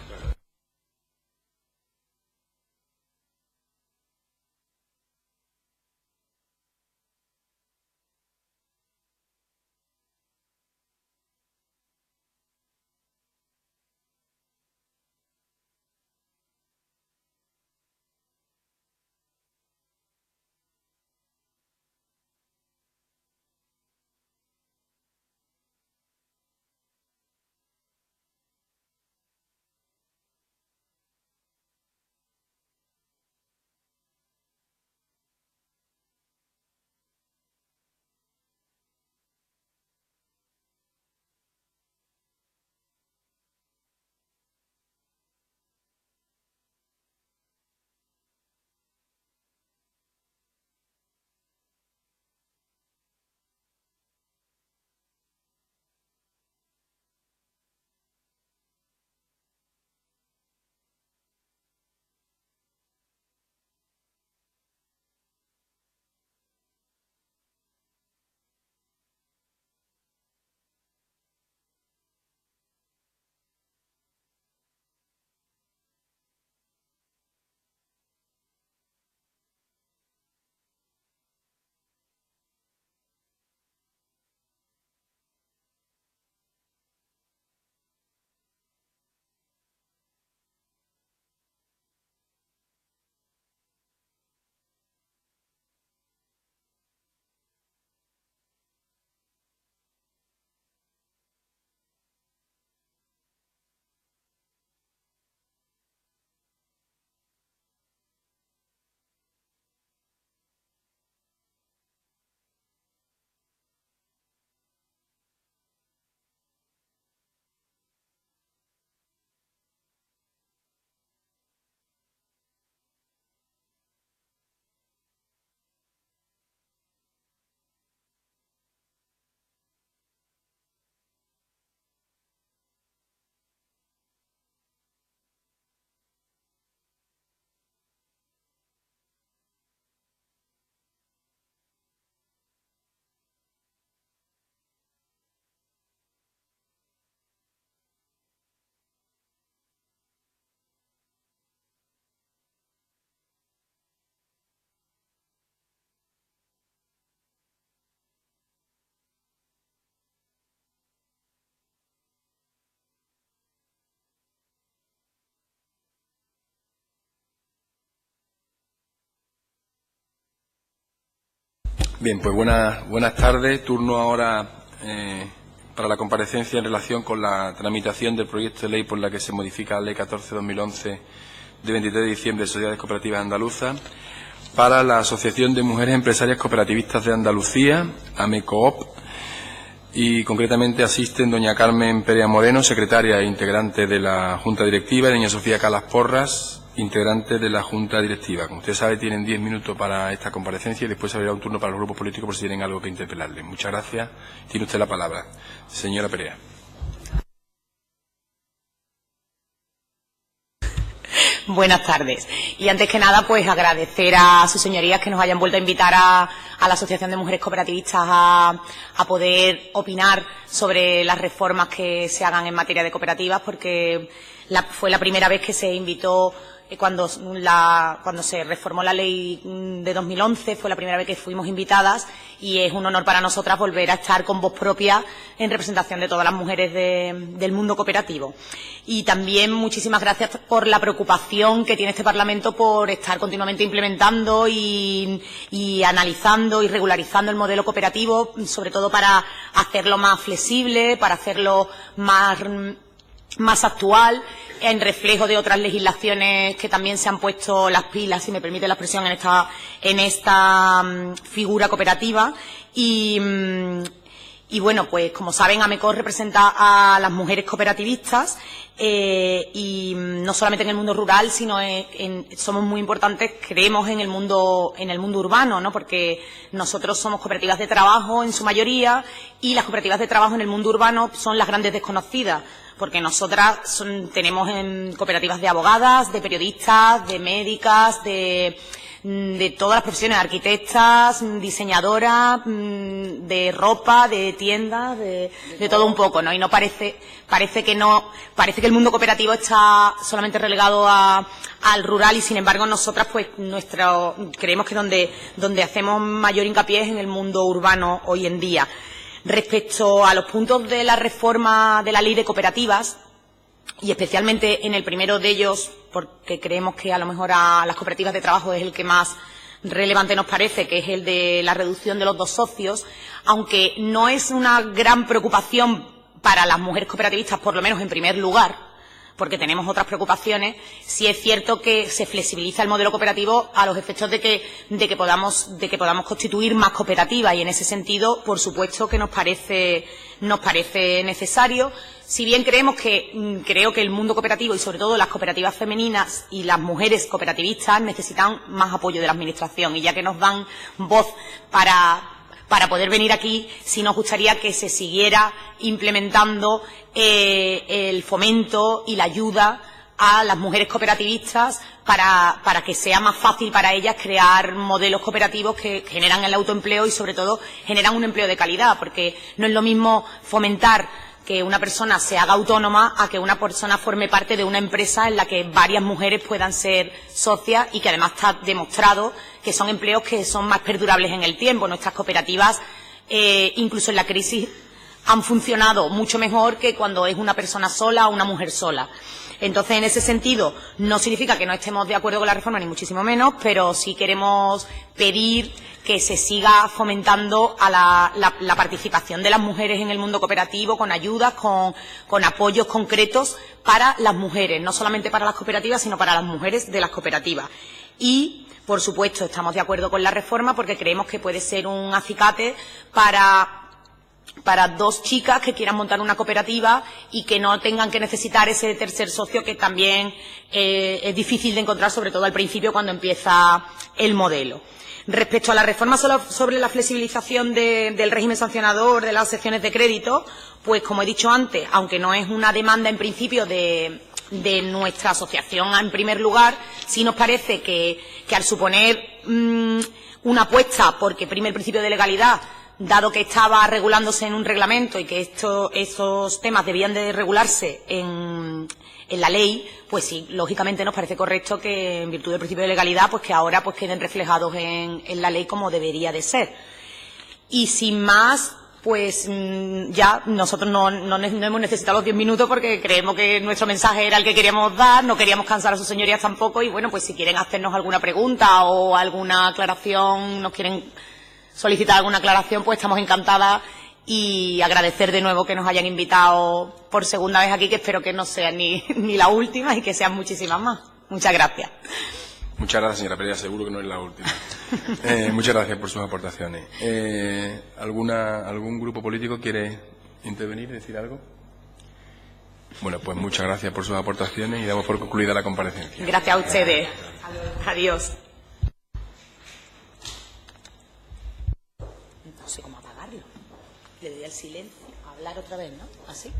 Bien, pues buenas tardes. Turno ahora para la comparecencia en relación con la tramitación del proyecto de ley por la que se modifica la Ley 14/2011 de 23 de diciembre de Sociedades Cooperativas Andaluzas, para la Asociación de Mujeres Empresarias Cooperativistas de Andalucía, AMECOOP, y concretamente asisten doña Carmen Perea Moreno, secretaria e integrante de la Junta Directiva, y doña Sofía Calas Porras, integrante de la Junta Directiva. Como usted sabe, tienen 10 minutos para esta comparecencia y después habrá un turno para los grupos políticos por si tienen algo que interpelarle. Muchas gracias. Tiene usted la palabra. Señora Perea. Buenas tardes. Y antes que nada, pues agradecer a sus señorías que nos hayan vuelto a invitar a la Asociación de Mujeres Cooperativistas a poder opinar sobre las reformas que se hagan en materia de cooperativas, porque fue la primera vez que se invitó cuando se reformó la ley de 2011, fue la primera vez que fuimos invitadas y es un honor para nosotras volver a estar con voz propia en representación de todas las mujeres del mundo cooperativo. Y también muchísimas gracias por la preocupación que tiene este Parlamento por estar continuamente implementando y analizando y regularizando el modelo cooperativo, sobre todo para hacerlo más flexible, para hacerlo más actual, en reflejo de otras legislaciones que también se han puesto las pilas, si me permite la expresión, en esta figura cooperativa. Y bueno, pues como saben, AMECOOP representa a las mujeres cooperativistas y no solamente en el mundo rural, sino somos muy importantes, creemos, en el mundo urbano, ¿no? Porque nosotros somos cooperativas de trabajo en su mayoría y las cooperativas de trabajo en el mundo urbano son las grandes desconocidas, porque nosotras tenemos cooperativas de abogadas, de periodistas, de médicas, de todas las profesiones, arquitectas, diseñadoras, de ropa, de tiendas, de todo un poco, ¿no? Y no parece que el mundo cooperativo está solamente relegado al rural y, sin embargo, nosotras, pues, creemos que donde hacemos mayor hincapié es en el mundo urbano hoy en día. Respecto a los puntos de la reforma de la ley de cooperativas, y especialmente en el primero de ellos, porque creemos que a lo mejor a las cooperativas de trabajo es el que más relevante nos parece, que es el de la reducción de los 2 socios, aunque no es una gran preocupación para las mujeres cooperativistas, por lo menos en primer lugar, porque tenemos otras preocupaciones, sí es cierto que se flexibiliza el modelo cooperativo a los efectos de que podamos constituir más cooperativas, y en ese sentido, por supuesto que nos parece necesario. Si bien creo que el mundo cooperativo y sobre todo las cooperativas femeninas y las mujeres cooperativistas necesitan más apoyo de la Administración, y ya que nos dan voz para poder venir aquí, sí nos gustaría que se siguiera implementando el fomento y la ayuda a las mujeres cooperativistas para que sea más fácil para ellas crear modelos cooperativos que generan el autoempleo y, sobre todo, generan un empleo de calidad, porque no es lo mismo fomentar que una persona se haga autónoma a que una persona forme parte de una empresa en la que varias mujeres puedan ser socias y que además está demostrado que son empleos que son más perdurables en el tiempo. Nuestras cooperativas, incluso en la crisis, han funcionado mucho mejor que cuando es una persona sola o una mujer sola. Entonces, en ese sentido, no significa que no estemos de acuerdo con la reforma, ni muchísimo menos, pero sí queremos pedir que se siga fomentando a la participación de las mujeres en el mundo cooperativo, con ayudas, con apoyos concretos para las mujeres, no solamente para las cooperativas, sino para las mujeres de las cooperativas. Y, por supuesto, estamos de acuerdo con la reforma porque creemos que puede ser un acicate para 2 chicas que quieran montar una cooperativa y que no tengan que necesitar ese tercer socio, que también es difícil de encontrar, sobre todo al principio cuando empieza el modelo. Respecto a la reforma sobre la flexibilización del régimen sancionador de las secciones de crédito, pues como he dicho antes, aunque no es una demanda en principio de nuestra asociación en primer lugar, sí nos parece que al suponer una apuesta porque prime el principio de legalidad, dado que estaba regulándose en un reglamento y que esos temas debían de regularse en la ley, pues sí, lógicamente nos parece correcto que, en virtud del principio de legalidad, pues que ahora pues queden reflejados en la ley como debería de ser. Y sin más, pues ya nosotros no hemos necesitado los 10 minutos porque creemos que nuestro mensaje era el que queríamos dar, no queríamos cansar a sus señorías tampoco, y bueno, pues si quieren hacernos alguna pregunta o alguna aclaración, nos quieren solicitar alguna aclaración, pues estamos encantadas, y agradecer de nuevo que nos hayan invitado por segunda vez aquí, que espero que no sea ni la última y que sean muchísimas más. Muchas gracias. Muchas gracias, señora Pereira. Seguro que no es la última. Muchas gracias por sus aportaciones. ¿Algún grupo político quiere intervenir, decir algo? Bueno, pues muchas gracias por sus aportaciones y damos por concluida la comparecencia. Gracias a ustedes. Adiós. No sé cómo apagarlo. Le doy al silencio. Hablar otra vez, ¿no? Así.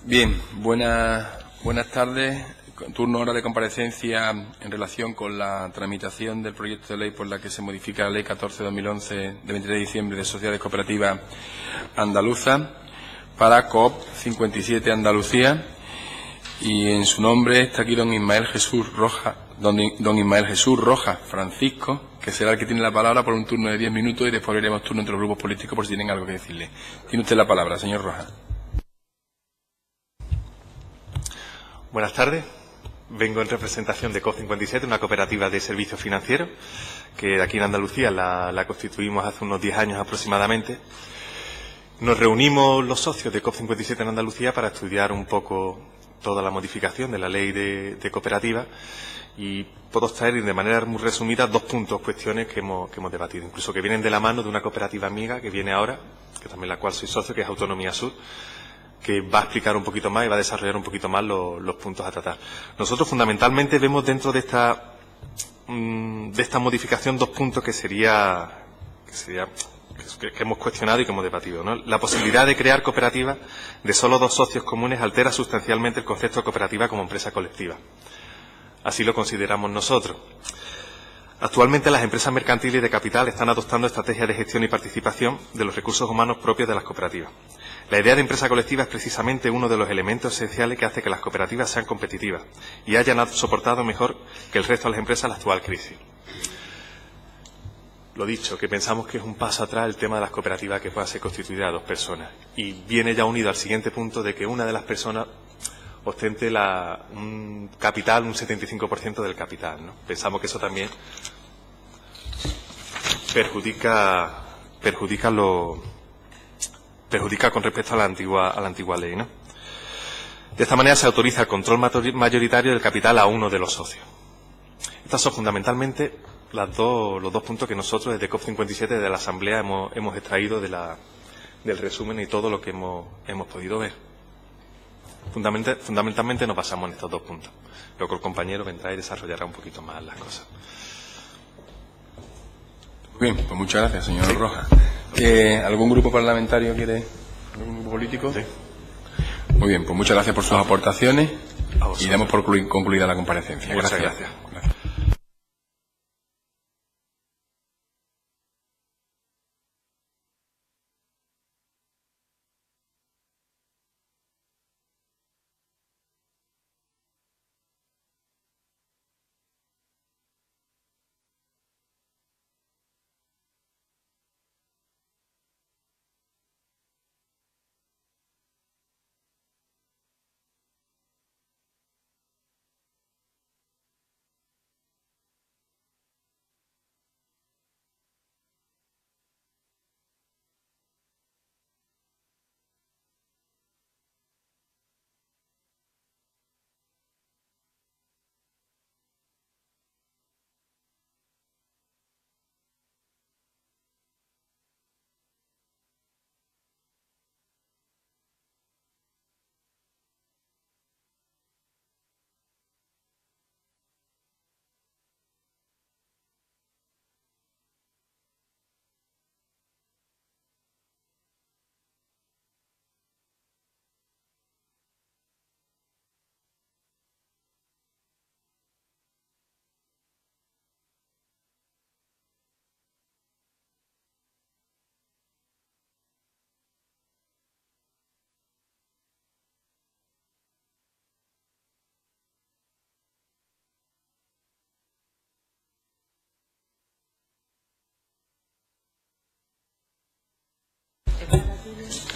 Bien, buenas tardes. Turno ahora de comparecencia en relación con la tramitación del proyecto de ley por la que se modifica la Ley 14/2011 de 23 de diciembre de Sociedades Cooperativas Andaluza para COP 57 Andalucía. Y en su nombre está aquí don Ismael Jesús Rojas Francisco, que será el que tiene la palabra por un turno de 10 minutos y después abriremos turno entre los grupos políticos por si tienen algo que decirle. Tiene usted la palabra, señor Rojas. Buenas tardes. Vengo en representación de COP 57, una cooperativa de servicios financieros, que aquí en Andalucía la constituimos hace unos 10 años aproximadamente. Nos reunimos los socios de COP 57 en Andalucía para estudiar un poco toda la modificación de la ley de cooperativas y puedo traer de manera muy resumida dos cuestiones que hemos debatido, incluso que vienen de la mano de una cooperativa amiga que viene ahora, que también la cual soy socio, que es Autonomía Sur, que va a explicar un poquito más y va a desarrollar un poquito más los puntos a tratar. Nosotros fundamentalmente vemos dentro de esta modificación dos puntos que hemos cuestionado y que hemos debatido, ¿no? La posibilidad de crear cooperativas de solo dos socios comunes altera sustancialmente el concepto de cooperativa como empresa colectiva. Así lo consideramos nosotros. Actualmente las empresas mercantiles de capital están adoptando estrategias de gestión y participación de los recursos humanos propios de las cooperativas. La idea de empresa colectiva es precisamente uno de los elementos esenciales que hace que las cooperativas sean competitivas y hayan soportado mejor que el resto de las empresas la actual crisis. Lo dicho, que pensamos que es un paso atrás el tema de las cooperativas que puedan ser constituidas a dos personas. Y viene ya unido al siguiente punto de que una de las personas ostente un capital, un 75% del capital, ¿no? Pensamos que eso también perjudica con respecto a la antigua ley, ¿no? De esta manera se autoriza el control mayoritario del capital a uno de los socios. Estos son fundamentalmente los dos puntos que nosotros desde COP57 de la Asamblea hemos extraído del resumen y todo lo que hemos podido ver. Fundamentalmente nos basamos en estos dos puntos. Luego el compañero vendrá y desarrollará un poquito más las cosas. Bien, pues muchas gracias, señor Rojas. ¿Algún grupo parlamentario quiere? ¿Algún grupo político? Sí. Muy bien, pues muchas gracias por sus aportaciones y damos por concluida la comparecencia. Muchas gracias.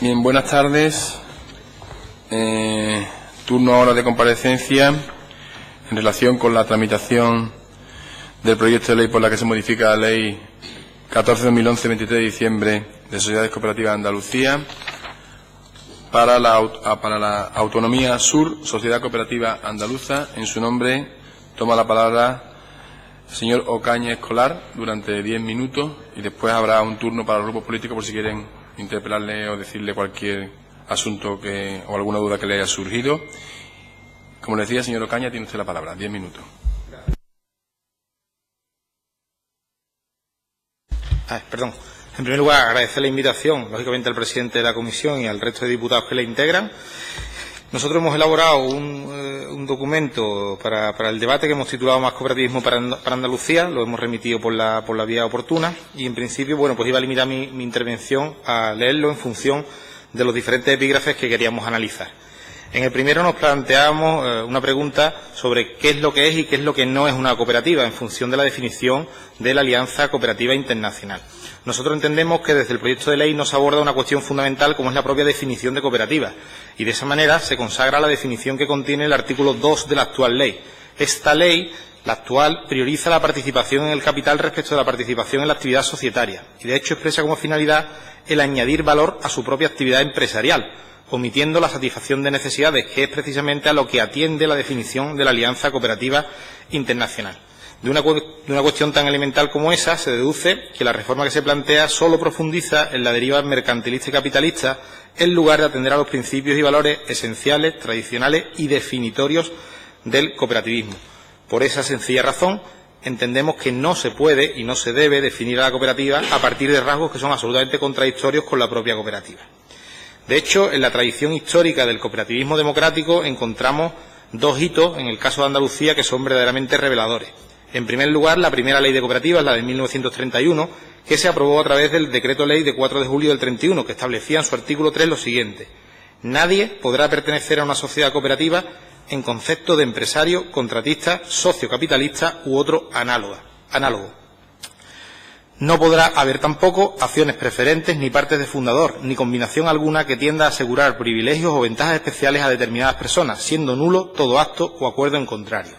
Bien, buenas tardes. Turno ahora de comparecencia en relación con la tramitación del proyecto de ley por la que se modifica la Ley 14/2011, 23 de diciembre de Sociedades Cooperativas de Andalucía para la Autonomía Sur, Sociedad Cooperativa Andaluza. En su nombre toma la palabra el señor Ocaña Escolar durante 10 minutos y después habrá un turno para los grupos políticos por si quieren interpelarle o decirle cualquier asunto o alguna duda que le haya surgido. Como le decía, señor Ocaña, tiene usted la palabra. 10 minutos. Perdón. En primer lugar, agradecer la invitación, lógicamente, al presidente de la comisión y al resto de diputados que la integran. Nosotros hemos elaborado un documento para el debate que hemos titulado Más cooperativismo para Andalucía. Lo hemos remitido por la vía oportuna y, en principio, bueno, pues iba a limitar mi intervención a leerlo en función de los diferentes epígrafes que queríamos analizar. En el primero nos planteábamos una pregunta sobre qué es lo que es y qué es lo que no es una cooperativa, en función de la definición de la Alianza Cooperativa Internacional. Nosotros entendemos que desde el proyecto de ley no se aborda una cuestión fundamental como es la propia definición de cooperativa, y de esa manera se consagra la definición que contiene el artículo 2 de la actual ley. Esta ley, la actual, prioriza la participación en el capital respecto de la participación en la actividad societaria, y de hecho expresa como finalidad el añadir valor a su propia actividad empresarial, omitiendo la satisfacción de necesidades, que es precisamente a lo que atiende la definición de la Alianza Cooperativa Internacional. De una cuestión tan elemental como esa se deduce que la reforma que se plantea solo profundiza en la deriva mercantilista y capitalista en lugar de atender a los principios y valores esenciales, tradicionales y definitorios del cooperativismo. Por esa sencilla razón, entendemos que no se puede y no se debe definir a la cooperativa a partir de rasgos que son absolutamente contradictorios con la propia cooperativa. De hecho, en la tradición histórica del cooperativismo democrático encontramos dos hitos, en el caso de Andalucía, que son verdaderamente reveladores. En primer lugar, la primera ley de cooperativas, la de 1931, que se aprobó a través del Decreto Ley de 4 de julio del 31, que establecía en su artículo 3 lo siguiente: nadie podrá pertenecer a una sociedad cooperativa en concepto de empresario, contratista, socio capitalista u otro análogo. No podrá haber tampoco acciones preferentes ni partes de fundador, ni combinación alguna que tienda a asegurar privilegios o ventajas especiales a determinadas personas, siendo nulo todo acto o acuerdo en contrario.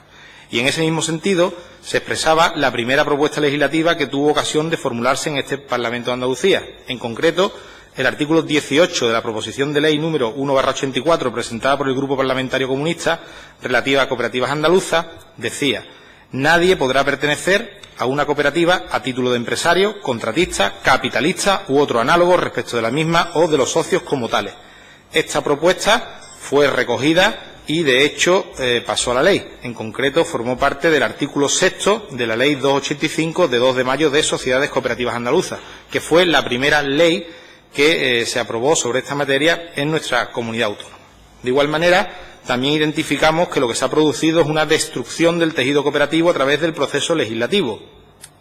Y en ese mismo sentido se expresaba la primera propuesta legislativa que tuvo ocasión de formularse en este Parlamento de Andalucía. En concreto, el artículo 18 de la proposición de ley número 1/84 presentada por el Grupo Parlamentario Comunista relativa a cooperativas andaluzas decía: nadie podrá pertenecer a una cooperativa a título de empresario, contratista, capitalista u otro análogo respecto de la misma o de los socios como tales. Esta propuesta fue recogida y, de hecho, pasó a la ley. En concreto, formó parte del artículo 6º de la Ley 285 de 2 de mayo de Sociedades Cooperativas Andaluzas, que fue la primera ley que se aprobó sobre esta materia en nuestra comunidad autónoma. De igual manera, también identificamos que lo que se ha producido es una destrucción del tejido cooperativo a través del proceso legislativo.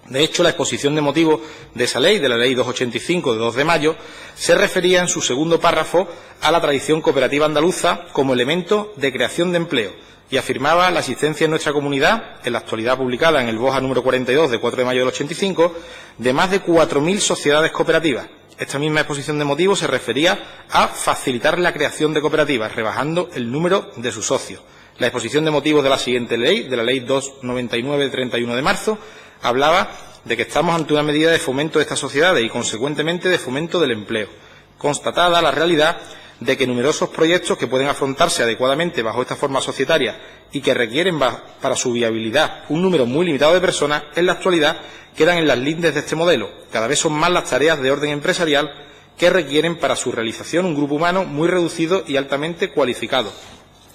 De hecho, la exposición de motivos de esa ley, de la Ley 285 de 2 de mayo, se refería en su segundo párrafo a la tradición cooperativa andaluza como elemento de creación de empleo y afirmaba la existencia en nuestra comunidad, en la actualidad publicada en el BOJA número 42 de 4 de mayo del 85, de más de 4.000 sociedades cooperativas. Esta misma exposición de motivos se refería a facilitar la creación de cooperativas, rebajando el número de sus socios. La exposición de motivos de la siguiente ley, de la Ley 299 de 31 de marzo, hablaba de que estamos ante una medida de fomento de estas sociedades y, consecuentemente, de fomento del empleo. Constatada la realidad de que numerosos proyectos que pueden afrontarse adecuadamente bajo esta forma societaria y que requieren para su viabilidad un número muy limitado de personas, en la actualidad quedan en las lindes de este modelo. Cada vez son más las tareas de orden empresarial que requieren para su realización un grupo humano muy reducido y altamente cualificado,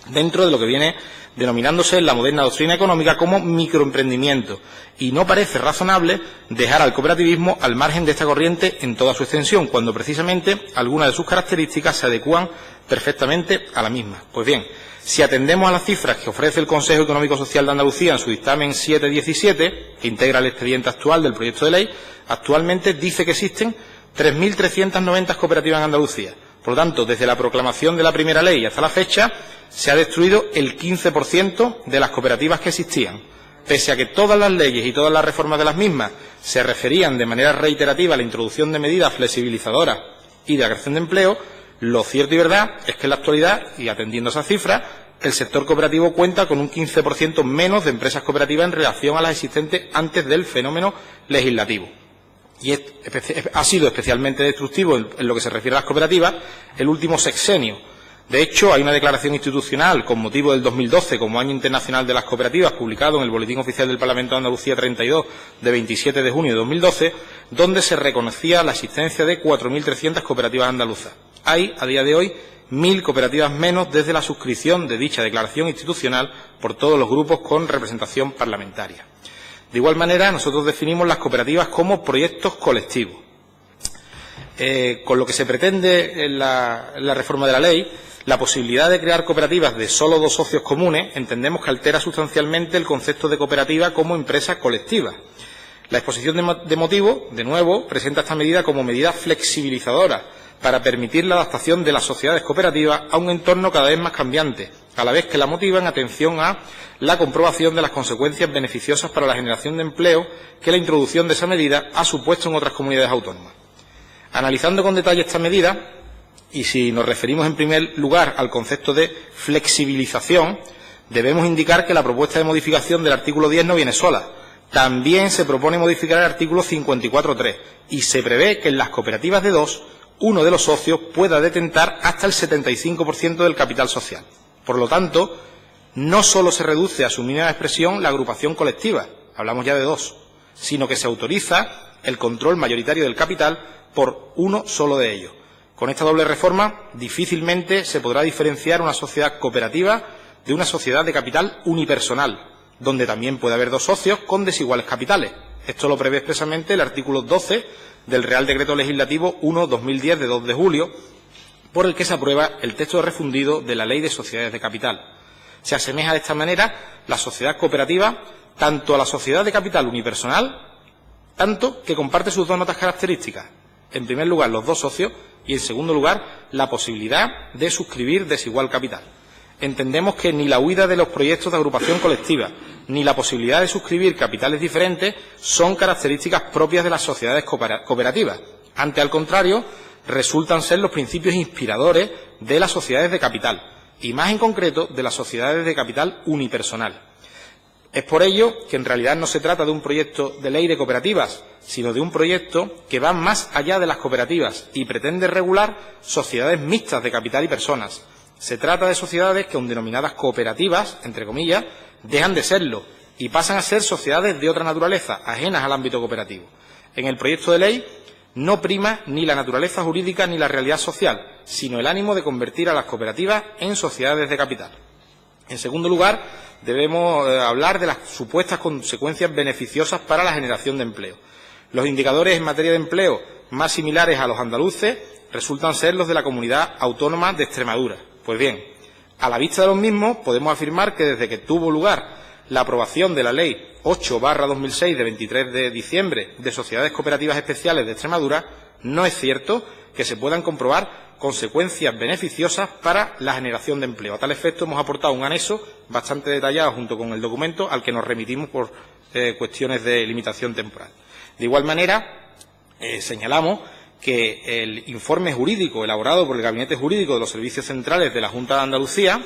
dentro de lo que viene denominándose en la moderna doctrina económica como microemprendimiento, y no parece razonable dejar al cooperativismo al margen de esta corriente en toda su extensión, cuando precisamente algunas de sus características se adecúan perfectamente a la misma. Pues bien, si atendemos a las cifras que ofrece el Consejo Económico Social de Andalucía en su dictamen 717, que integra el expediente actual del proyecto de ley, actualmente dice que existen 3.390 cooperativas en Andalucía. Por lo tanto, desde la proclamación de la primera ley hasta la fecha, se ha destruido el 15% de las cooperativas que existían. Pese a que todas las leyes y todas las reformas de las mismas se referían de manera reiterativa a la introducción de medidas flexibilizadoras y de la creación de empleo, lo cierto y verdad es que en la actualidad, y atendiendo a esas cifras, el sector cooperativo cuenta con un 15% menos de empresas cooperativas en relación a las existentes antes del fenómeno legislativo. Y ha sido especialmente destructivo en lo que se refiere a las cooperativas el último sexenio. De hecho, hay una declaración institucional con motivo del 2012 como Año Internacional de las Cooperativas, publicado en el Boletín Oficial del Parlamento de Andalucía 32 de 27 de junio de 2012, donde se reconocía la existencia de 4.300 cooperativas andaluzas. Hay, a día de hoy, 1.000 cooperativas menos desde la suscripción de dicha declaración institucional por todos los grupos con representación parlamentaria. De igual manera, nosotros definimos las cooperativas como proyectos colectivos. Con lo que se pretende en la reforma de la ley, la posibilidad de crear cooperativas de solo 2 socios comunes, entendemos que altera sustancialmente el concepto de cooperativa como empresa colectiva. La exposición de motivos, de nuevo, presenta esta medida como medida flexibilizadora para permitir la adaptación de las sociedades cooperativas a un entorno cada vez más cambiante, a la vez que la motiva en atención a la comprobación de las consecuencias beneficiosas para la generación de empleo que la introducción de esa medida ha supuesto en otras comunidades autónomas. Analizando con detalle esta medida, y si nos referimos en primer lugar al concepto de flexibilización, debemos indicar que la propuesta de modificación del artículo 10 no viene sola. También se propone modificar el artículo 54.3 y se prevé que en las cooperativas de 2, uno de los socios pueda detentar hasta el 75% del capital social. Por lo tanto, no solo se reduce a su mínima expresión la agrupación colectiva, hablamos ya de 2, sino que se autoriza el control mayoritario del capital por uno solo de ellos. Con esta doble reforma, difícilmente se podrá diferenciar una sociedad cooperativa de una sociedad de capital unipersonal, donde también puede haber 2 socios con desiguales capitales. Esto lo prevé expresamente el artículo 12 del Real Decreto Legislativo 1/2010 de 2 de julio, por el que se aprueba el texto refundido de la Ley de Sociedades de Capital. Se asemeja de esta manera la sociedad cooperativa tanto a la sociedad de capital unipersonal, tanto que comparte sus 2 notas características. En primer lugar, los 2 socios y, en segundo lugar, la posibilidad de suscribir desigual capital. entendemos que ni la huida de los proyectos de agrupación colectiva ni la posibilidad de suscribir capitales diferentes son características propias de las sociedades cooperativas. Ante, al contrario, resultan ser los principios inspiradores de las sociedades de capital, y más en concreto de las sociedades de capital unipersonal. Es por ello que en realidad no se trata de un proyecto de ley de cooperativas, sino de un proyecto que va más allá de las cooperativas y pretende regular sociedades mixtas de capital y personas. Se trata de sociedades que, aun denominadas cooperativas, entre comillas, dejan de serlo y pasan a ser sociedades de otra naturaleza, ajenas al ámbito cooperativo. En el proyecto de ley no prima ni la naturaleza jurídica ni la realidad social, sino el ánimo de convertir a las cooperativas en sociedades de capital. En segundo lugar, debemos hablar de las supuestas consecuencias beneficiosas para la generación de empleo. Los indicadores en materia de empleo más similares a los andaluces resultan ser los de la Comunidad Autónoma de Extremadura. Pues bien, a la vista de los mismos, podemos afirmar que desde que tuvo lugar la aprobación de la Ley 8/2006 de 23 de diciembre de Sociedades Cooperativas Especiales de Extremadura, no es cierto que se puedan comprobar consecuencias beneficiosas para la generación de empleo. A tal efecto, hemos aportado un anexo bastante detallado junto con el documento al que nos remitimos por cuestiones de limitación temporal. De igual manera, señalamos que el informe jurídico elaborado por el Gabinete Jurídico de los Servicios Centrales de la Junta de Andalucía,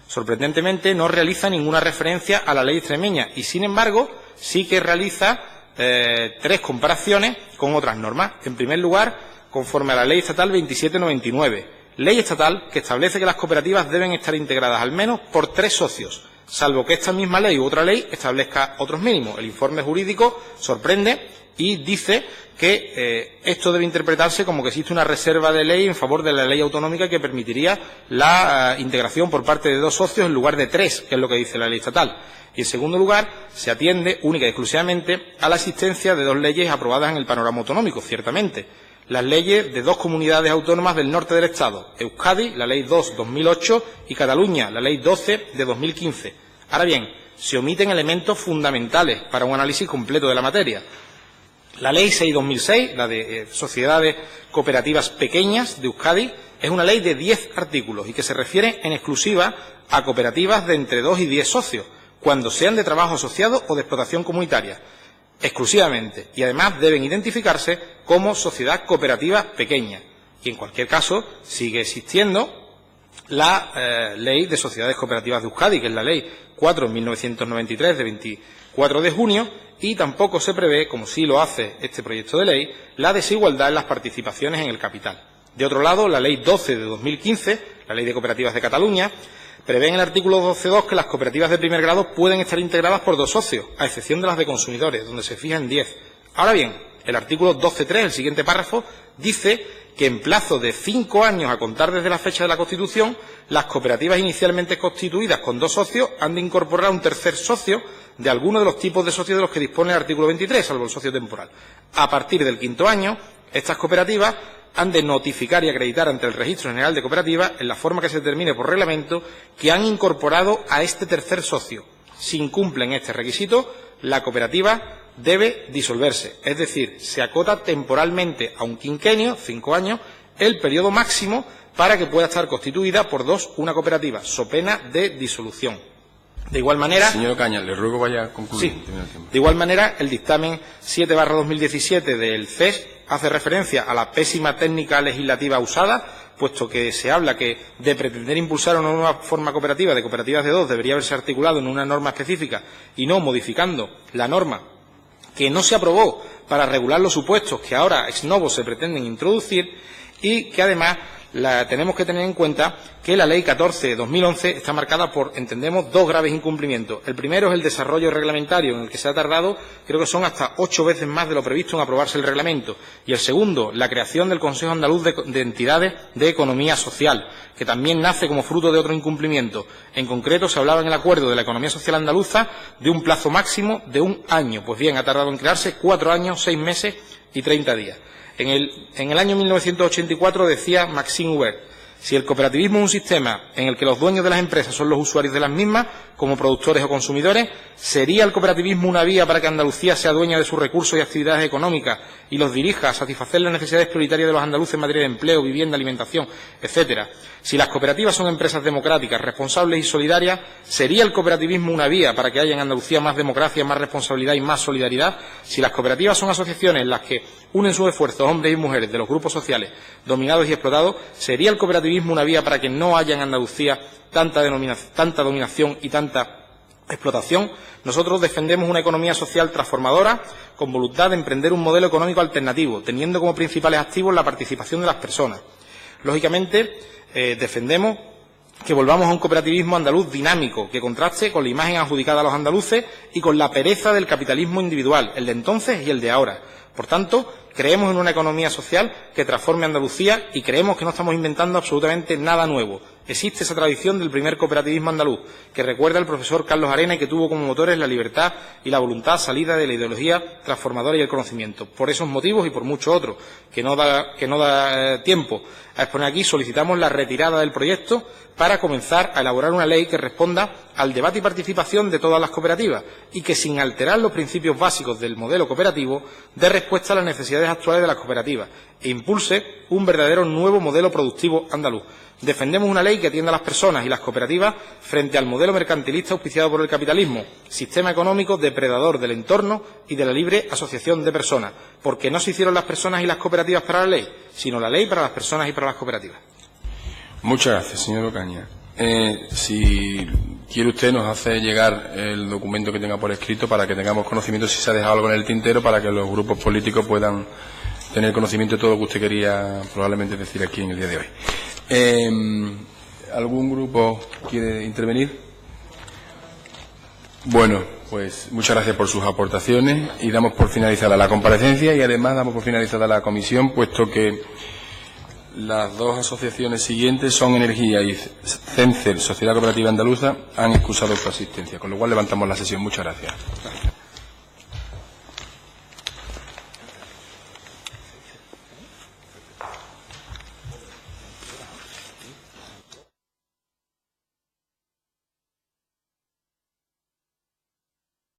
sorprendentemente, no realiza ninguna referencia a la ley extremeña y, sin embargo, sí que realiza tres comparaciones con otras normas. En primer lugar, conforme a la Ley Estatal 2799, ley estatal que establece que las cooperativas deben estar integradas al menos por 3 socios, salvo que esta misma ley u otra ley establezca otros mínimos. El informe jurídico sorprende y dice que esto debe interpretarse como que existe una reserva de ley en favor de la ley autonómica que permitiría la integración por parte de 2 socios en lugar de 3, que es lo que dice la ley estatal. Y, en segundo lugar, se atiende única y exclusivamente a la existencia de 2 leyes aprobadas en el panorama autonómico, ciertamente. Las leyes de 2 comunidades autónomas del norte del Estado, Euskadi, la Ley 2/2008, y Cataluña, la Ley 12 de 2015. Ahora bien, se omiten elementos fundamentales para un análisis completo de la materia. La Ley 6/2006, la de Sociedades Cooperativas Pequeñas de Euskadi, es una ley de 10 artículos y que se refiere en exclusiva a cooperativas de entre 2 y 10 socios, cuando sean de trabajo asociado o de explotación comunitaria, exclusivamente, y además deben identificarse como sociedad cooperativa pequeña. Y en cualquier caso sigue existiendo la Ley de Sociedades Cooperativas de Euskadi, que es la Ley 4/1993 de 24 de junio, y tampoco se prevé, como sí lo hace este proyecto de ley, la desigualdad en las participaciones en el capital. De otro lado, la Ley 12 de 2015, la Ley de Cooperativas de Cataluña, prevé en el artículo 12.2 que las cooperativas de primer grado pueden estar integradas por 2 socios, a excepción de las de consumidores, donde se fija en 10. Ahora bien, el artículo 12.3, el siguiente párrafo, dice que en plazo de 5 años a contar desde la fecha de la Constitución, las cooperativas inicialmente constituidas con 2 socios han de incorporar a un tercer socio de alguno de los tipos de socios de los que dispone el artículo 23, salvo el socio temporal. A partir del 5º año, estas cooperativas han de notificar y acreditar ante el Registro General de Cooperativas, en la forma que se determine por reglamento, que han incorporado a este tercer socio. Si incumplen este requisito, la cooperativa debe disolverse. Es decir, se acota temporalmente a un quinquenio, 5 años, el periodo máximo para que pueda estar constituida por 2 una cooperativa, so pena de disolución. De igual manera... Señor Cañas, le ruego vaya a concluir. Sí. De igual manera, el dictamen 7/2017 del CES hace referencia a la pésima técnica legislativa usada, puesto que se habla que de pretender impulsar una nueva forma cooperativa de cooperativas de 2 debería haberse articulado en una norma específica y no modificando la norma que no se aprobó para regular los supuestos que ahora ex novo se pretenden introducir, y que además tenemos que tener en cuenta que la Ley 14 de 2011 está marcada por, entendemos, 2 graves incumplimientos. El primero es el desarrollo reglamentario, en el que se ha tardado, creo que son hasta 8 veces más de lo previsto en aprobarse el reglamento. Y el segundo, la creación del Consejo Andaluz de Entidades de Economía Social, que también nace como fruto de otro incumplimiento. En concreto, se hablaba en el acuerdo de la Economía Social Andaluza de un plazo máximo de 1 año. Pues bien, ha tardado en crearse 4 años, 6 meses y 30 días. En el año 1984 decía Maxime Hubert: Si el cooperativismo es un sistema en el que los dueños de las empresas son los usuarios de las mismas, como productores o consumidores, ¿sería el cooperativismo una vía para que Andalucía sea dueña de sus recursos y actividades económicas y los dirija a satisfacer las necesidades prioritarias de los andaluces en materia de empleo, vivienda, alimentación, etcétera? Si las cooperativas son empresas democráticas, responsables y solidarias, ¿sería el cooperativismo una vía para que haya en Andalucía más democracia, más responsabilidad y más solidaridad? Si las cooperativas son asociaciones en las que unen sus esfuerzos hombres y mujeres de los grupos sociales dominados y explotados, ¿sería el cooperativismo una vía para que no haya en Andalucía tanta dominación y tanta explotación? Nosotros defendemos una economía social transformadora con voluntad de emprender un modelo económico alternativo, teniendo como principales activos la participación de las personas. Lógicamente, defendemos que volvamos a un cooperativismo andaluz dinámico, que contraste con la imagen adjudicada a los andaluces y con la pereza del capitalismo individual, el de entonces y el de ahora. Por tanto, creemos en una economía social que transforme Andalucía y creemos que no estamos inventando absolutamente nada nuevo. Existe esa tradición del primer cooperativismo andaluz, que recuerda al profesor Carlos Arena y que tuvo como motores la libertad y la voluntad salida de la ideología transformadora y el conocimiento. Por esos motivos y por muchos otros que no da tiempo a exponer aquí, solicitamos la retirada del proyecto para comenzar a elaborar una ley que responda al debate y participación de todas las cooperativas y que, sin alterar los principios básicos del modelo cooperativo, dé respuesta a las necesidades actuales de las cooperativas e impulse un verdadero nuevo modelo productivo andaluz. Defendemos una ley que atienda a las personas y las cooperativas frente al modelo mercantilista auspiciado por el capitalismo, sistema económico depredador del entorno y de la libre asociación de personas, porque no se hicieron las personas y las cooperativas para la ley, sino la ley para las personas y para las cooperativas. Muchas gracias, señor Ocaña. Si quiere usted, nos hace llegar el documento que tenga por escrito para que tengamos conocimiento si se ha dejado algo en el tintero, para que los grupos políticos puedan tener conocimiento de todo lo que usted quería probablemente decir aquí en el día de hoy. ¿Algún grupo quiere intervenir? Bueno, pues muchas gracias por sus aportaciones y damos por finalizada la comparecencia y además damos por finalizada la comisión, puesto que las dos asociaciones siguientes, Son Energía y CENCER, Sociedad Cooperativa Andaluza, han excusado su asistencia, con lo cual levantamos la sesión. Muchas gracias.